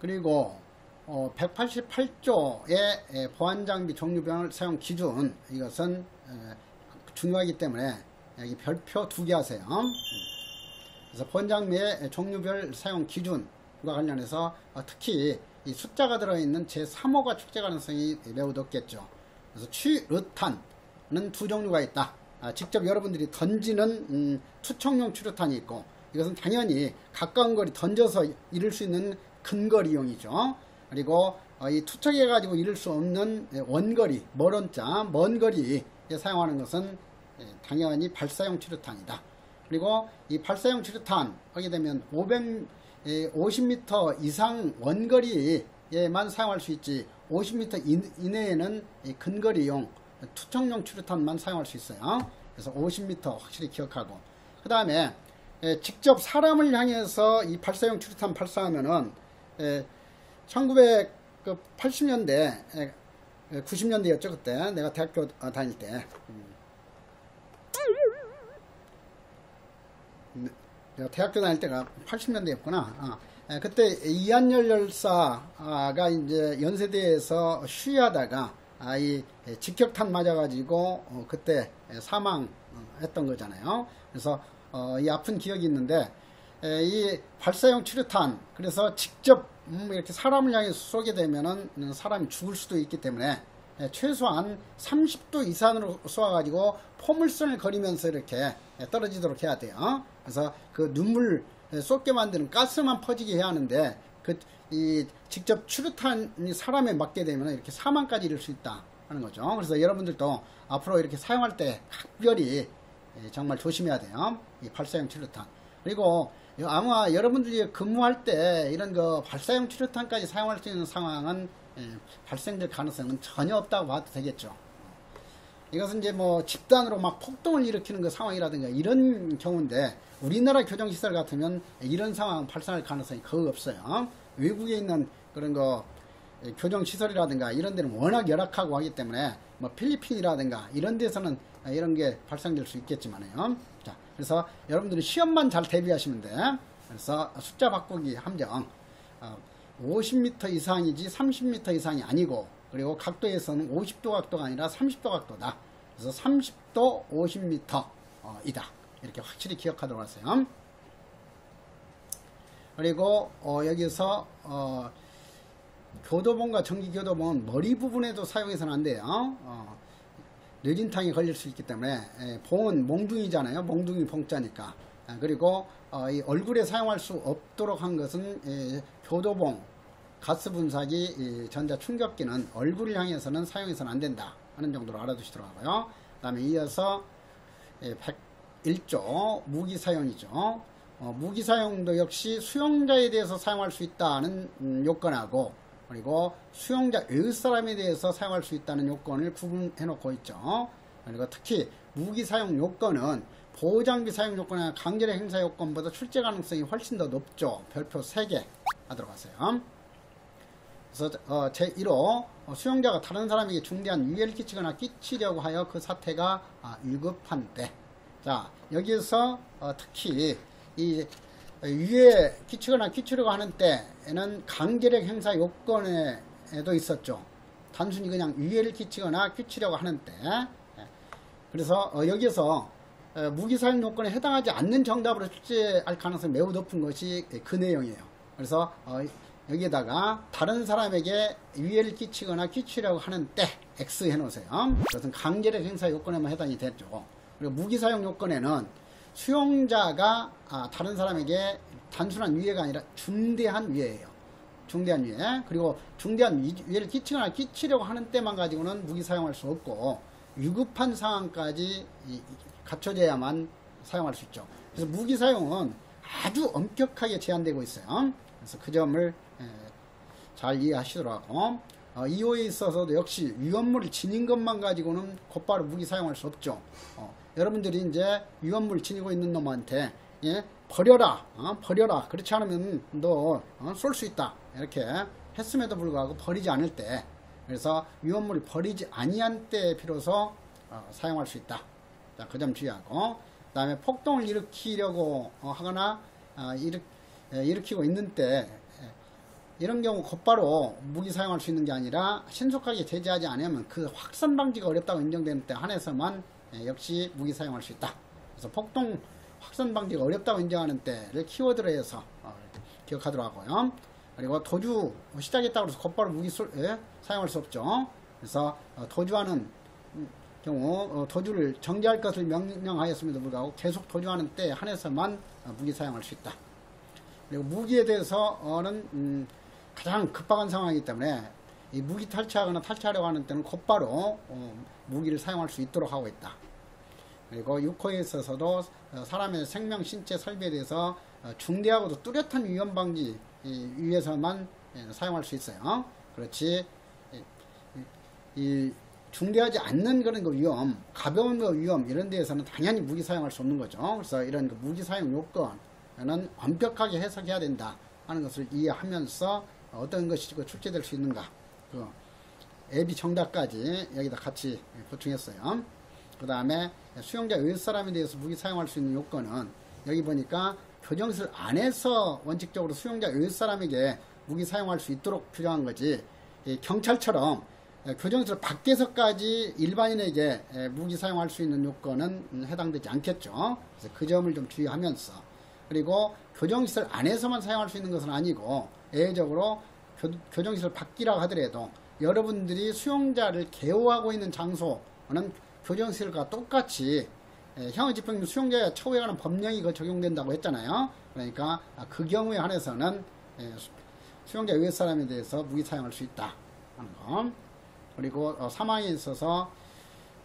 그리고 188조의 보안장비 종류별 사용 기준, 이것은 중요하기 때문에 여기 별표 2개 하세요. 그래서 보안장비의 종류별 사용 기준과 관련해서 특히 이 숫자가 들어있는 제3호가 축제 가능성이 매우 높겠죠. 그래서 취르탄은 두 종류가 있다. 직접 여러분들이 던지는 투척용 취르탄이 있고, 이것은 당연히 가까운 거리 던져서 이룰 수 있는 근거리용이죠. 그리고 이 투척해 가지고 이룰 수 없는 원거리, 먼 거리에 사용하는 것은 당연히 발사용 취르탄이다. 그리고 이 발사용 취르탄 하게 되면 50m 이상 원거리에만 사용할 수 있지, 50m 이내에는 근거리용 투척용 취르탄만 사용할 수 있어요. 그래서 50m 확실히 기억하고, 그 다음에 직접 사람을 향해서 이 발사용 취르탄 발사하면은 1980년대 90년대였죠. 그때 내가 대학교 다닐 때 내가 대학교 다닐 때가 80년대였구나. 그때 이한열 열사가 이제 연세대에서 쉬하다가 이 직격탄 맞아가지고 그때 사망했던 거잖아요. 그래서 이 아픈 기억이 있는데, 이 발사용 취르탄, 그래서 직접 이렇게 사람을 향해 쏘게 되면은 사람이 죽을 수도 있기 때문에 최소한 30도 이상으로 쏘아가지고 포물선을 거리면서 이렇게 떨어지도록 해야 돼요. 그래서 그 눈물 쏟게 만드는 가스만 퍼지게 해야 하는데, 이 직접 취르탄이 사람에 맞게 되면 이렇게 사망까지 이룰 수 있다 하는 거죠. 그래서 여러분들도 앞으로 이렇게 사용할 때 각별히 정말 조심해야 돼요. 이 발사용 취르탄. 그리고 아마 여러분들이 근무할 때 이런 그 발사용 취르탄까지 사용할 수 있는 상황은 발생될 가능성은 전혀 없다고 봐도 되겠죠. 이것은 이제 뭐 집단으로 막 폭동을 일으키는 그 상황이라든가 이런 경우인데, 우리나라 교정시설 같으면 이런 상황 발생할 가능성이 거의 없어요. 외국에 있는 그런 거 교정시설이라든가 이런 데는 워낙 열악하고 하기 때문에 뭐 필리핀이라든가 이런 데서는 이런 게 발생될 수 있겠지만요. 자, 그래서 여러분들은 시험만 잘 대비하시면 돼. 그래서 숫자 바꾸기 함정 50m 이상이지 30m 이상이 아니고, 그리고 각도에서는 50도 각도가 아니라 30도 각도다. 그래서 30도 50m 이다. 이렇게 확실히 기억하도록 하세요. 그리고 여기서 교도봉과 전기교도봉은 머리 부분에도 사용해서는 안 돼요. 뇌진탕이 걸릴 수 있기 때문에. 봉은 몽둥이잖아요. 몽둥이 봉자니까. 그리고 이 얼굴에 사용할 수 없도록 한 것은 교도봉, 가스 분사기, 전자 충격기는 얼굴을 향해서는 사용해서는 안 된다 하는 정도로 알아두시더라고요. 그 다음에 이어서 101조 무기 사용이죠. 무기 사용도 역시 수용자에 대해서 사용할 수 있다는 요건하고, 그리고 수용자 외의 사람에 대해서 사용할 수 있다는 요건을 구분해 놓고 있죠. 그리고 특히 무기 사용 요건은 보호장비 사용 요건이나 강제력 행사 요건보다 출제 가능성이 훨씬 더 높죠. 별표 3개 하도록 하세요. 그래서 제1호 수용자가 다른 사람에게 중대한 위해를 끼치거나 끼치려고 하여 그 사태가 위급한 때. 자, 여기에서 특히 이 위해 끼치거나 끼치려고 하는 때에는 강제력 행사 요건에도 있었죠. 단순히 그냥 위해를 끼치거나 끼치려고 하는 때. 그래서 여기에서 무기 사용 요건에 해당하지 않는 정답으로 출제할 가능성이 매우 높은 것이 그 내용이에요. 그래서 여기에다가 다른 사람에게 위해를 끼치거나 끼치려고 하는 때 X 해놓으세요. 그것은 강제력 행사 요건에만 해당이 됐죠. 그리고 무기 사용 요건에는 수용자가 다른 사람에게 단순한 위해가 아니라 중대한 위해예요. 중대한 위해. 그리고 중대한 위해를 끼치거나 끼치려고 하는 때만 가지고는 무기 사용할 수 없고, 위급한 상황까지 갖춰져야만 사용할 수 있죠. 그래서 무기 사용은 아주 엄격하게 제한되고 있어요. 그래서 그 점을 잘 이해하시더라고. 2호에 있어서도 역시 위험물을 지닌 것만 가지고는 곧바로 무기 사용할 수 없죠. 여러분들이 이제 위험물 지니고 있는 놈한테 버려라, 버려라. 그렇지 않으면 너 쏠 수 있다. 이렇게 했음에도 불구하고 버리지 않을 때, 그래서 위험물을 버리지 아니한 때에 비로소 사용할 수 있다. 자, 그 점 주의하고, 그 다음에 폭동을 일으키려고 하거나 일으키고 있는 때, 이런 경우 곧바로 무기 사용할 수 있는 게 아니라 신속하게 제재하지 않으면 그 확산 방지가 어렵다고 인정되는 때 한해서만 역시 무기 사용할 수 있다. 그래서 폭동 확산 방지가 어렵다고 인정하는 때를 키워드로 해서 기억하도록 하고요. 그리고 도주 시작했다고 해서 곧바로 무기 사용할 수 없죠. 그래서 도주하는 경우 도주를 정지할 것을 명령하였음에도 불구하고 계속 도주하는 때 한해서만 무기 사용할 수 있다. 그리고 무기에 대해서는 가장 급박한 상황이기 때문에 이 무기 탈취하거나 탈취하려고 하는 때는 곧바로 무기를 사용할 수 있도록 하고 있다. 그리고 6호에 있어서도 사람의 생명, 신체, 설비에 대해서 중대하고도 뚜렷한 위험 방지 위해서만 사용할 수 있어요. 그렇지 이 중대하지 않는 그런 그 위험, 가벼운 그 위험 이런 데에서는 당연히 무기 사용할 수 없는 거죠. 그래서 이런 그 무기 사용 요건은 엄격하게 해석해야 된다 하는 것을 이해하면서 어떤 것이 출제될 수 있는가, 그 예비 정답까지 여기다 같이 보충했어요. 그 다음에 수용자 외 사람에 대해서 무기 사용할 수 있는 요건은 여기 보니까 교정실 안에서 원칙적으로 수용자 외 사람에게 무기 사용할 수 있도록 규정한 거지, 경찰처럼 교정실 밖에서까지 일반인에게 무기 사용할 수 있는 요건은 해당되지 않겠죠. 그래서 그 점을 좀 주의하면서, 그리고 교정시설 안에서만 사용할 수 있는 것은 아니고 예외적으로 교정시설 밖이라고 하더라도 여러분들이 수용자를 개호하고 있는 장소는 교정시설과 똑같이 형의 집행부 수용자의 처우에 관한 법령이 적용된다고 했잖아요. 그러니까 그 경우에 한해서는 수용자 외 사람에 대해서 무기 사용할 수 있다 하는 거. 그리고 사망에 있어서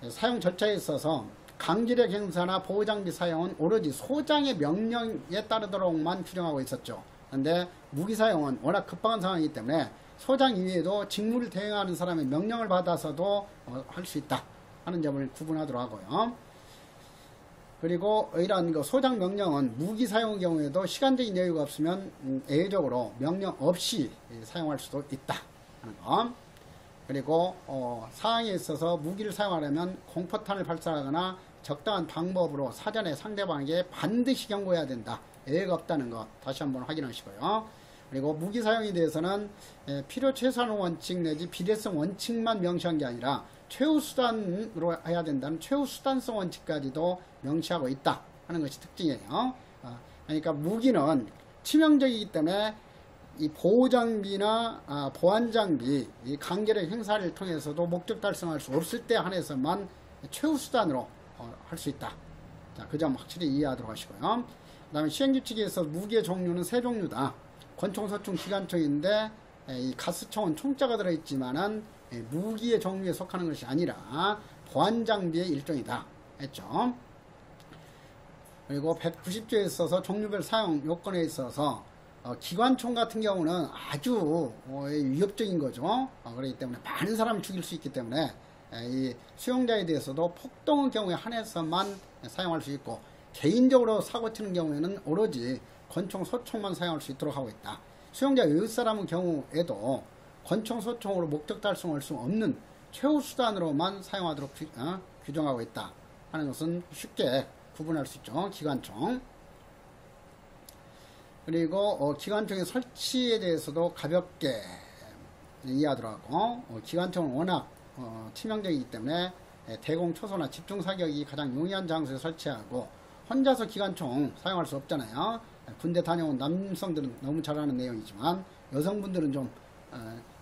사용 절차에 있어서 강제력 행사나 보호장비 사용은 오로지 소장의 명령에 따르도록만 규정하고 있었죠. 그런데 무기 사용은 워낙 급박한 상황이기 때문에 소장 이외에도 직무를 대행하는 사람의 명령을 받아서도 할 수 있다 하는 점을 구분하도록 하고요. 그리고 이러한 소장 명령은 무기 사용의 경우에도 시간적인 여유가 없으면 예외적으로 명령 없이 사용할 수도 있다 하는 거. 그리고 사항에 있어서 무기를 사용하려면 공포탄을 발사하거나 적당한 방법으로 사전에 상대방에게 반드시 경고해야 된다. 예외가 없다는 것 다시 한번 확인하시고요. 그리고 무기 사용에 대해서는 필요 최소한 원칙 내지 비례성 원칙만 명시한 게 아니라 최우수단으로 해야 된다는 최우수단성 원칙까지도 명시하고 있다 하는 것이 특징이에요. 그러니까 무기는 치명적이기 때문에 이 보호장비나 보안장비 이 강제력 행사를 통해서도 목적 달성할 수 없을 때 한해서만 최후수단으로 할 수 있다. 자, 그 점 확실히 이해하도록 하시고요. 그 다음에 시행규칙에서 무기의 종류는 세 종류다. 권총, 소총, 기관총인데 이 가스총은 총자가 들어있지만은 무기의 종류에 속하는 것이 아니라 보안장비의 일종이다 했죠. 그리고 190조에 있어서 종류별 사용 요건에 있어서 기관총 같은 경우는 아주 위협적인 거죠. 그렇기 때문에 많은 사람을 죽일 수 있기 때문에 이 수용자에 대해서도 폭동의 경우에 한해서만 사용할 수 있고, 개인적으로 사고 치는 경우에는 오로지 권총, 소총만 사용할 수 있도록 하고 있다. 수용자 외의 사람의 경우에도 권총, 소총으로 목적 달성할 수 없는 최후 수단으로만 사용하도록 규정하고 있다 하는 것은 쉽게 구분할 수 있죠. 기관총. 그리고 기관총의 설치에 대해서도 가볍게 이해하도록 하고, 기관총은 워낙 치명적이기 때문에 대공, 초소나 집중 사격이 가장 용이한 장소에 설치하고, 혼자서 기관총 사용할 수 없잖아요. 군대 다녀온 남성들은 너무 잘 아는 내용이지만 여성분들은 좀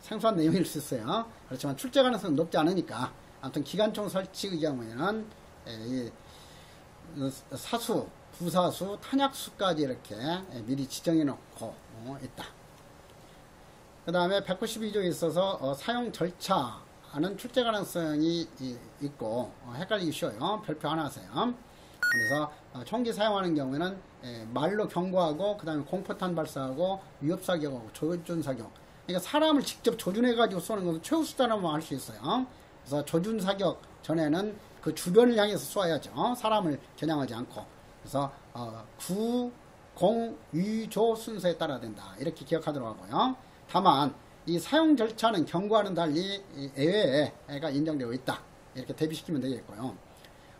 생소한 내용일 수 있어요. 그렇지만 출제 가능성은 높지 않으니까, 아무튼 기관총 설치의 경우에는 사수, 부사수, 탄약수까지 이렇게 미리 지정해 놓고 있다. 그 다음에 192조에 있어서 사용 절차는 출제 가능성이 있고 헷갈리기 쉬워요. 별표 하나 하세요. 그래서 총기 사용하는 경우에는 말로 경고하고, 그 다음에 공포탄 발사하고, 위협사격하고, 조준사격. 그러니까 사람을 직접 조준해가지고 쏘는 것은 최후수단으로만 할 수 있어요. 그래서 조준사격 전에는 그 주변을 향해서 쏘아야죠. 사람을 겨냥하지 않고. 그래서 구, 공, 위, 조 순서에 따라야 된다. 이렇게 기억하도록 하고요. 다만 이 사용 절차는 경고와는 달리 예외가 인정되어 있다. 이렇게 대비시키면 되겠고요.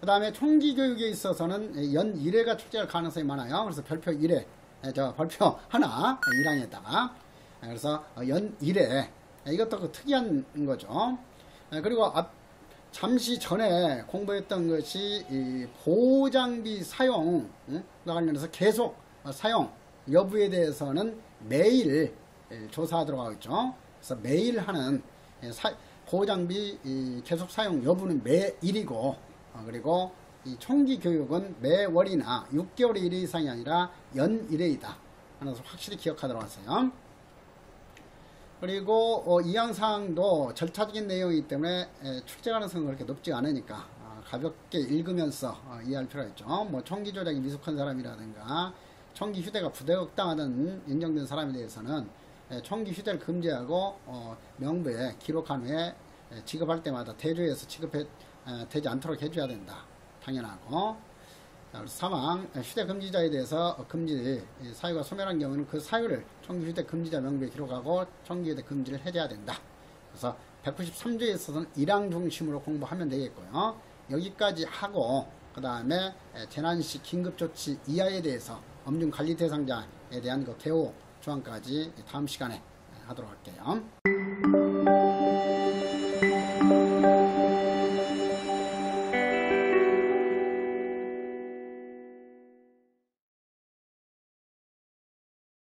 그 다음에 총기 교육에 있어서는 연 1회가 출제할 가능성이 많아요. 그래서 별표 1회, 별표 하나 1항에다가, 그래서 연 1회, 이것도 그 특이한 거죠. 그리고 잠시 전에 공부했던 것이 이 보호장비 사용과 관련해서 계속 사용 여부에 대해서는 매일 조사하도록 하고 있죠. 그래서 매일 하는 보호장비 계속 사용 여부는 매일이고, 그리고 이 총기 교육은 매월이나 6개월에 1회 이상이 아니라 연 1회이다 하는 것을 확실히 기억하도록 하세요. 그리고 이 항사항도 절차적인 내용이기 때문에 출제 가능성은 그렇게 높지 않으니까 가볍게 읽으면서 이해할 필요가 있죠. 뭐 총기 조작이 미숙한 사람이라든가 총기 휴대가 부대역당하던 인정된 사람에 대해서는 총기 휴대를 금지하고 명부에 기록한 후에 지급할 때마다 대조해서 되지 않도록 해줘야 된다. 당연하고, 사망, 휴대 금지자에 대해서 금지 사유가 소멸한 경우는 그 사유를 총기 휴대 금지자 명부에 기록하고 총기 휴대 금지를 해줘야 된다. 그래서 193조에 있어서는 1항 중심으로 공부하면 되겠고요. 여기까지 하고, 그 다음에 재난시 긴급조치 이하에 대해서 엄중 관리 대상자에 대한 그 개호 조항까지 다음 시간에 하도록 할게요.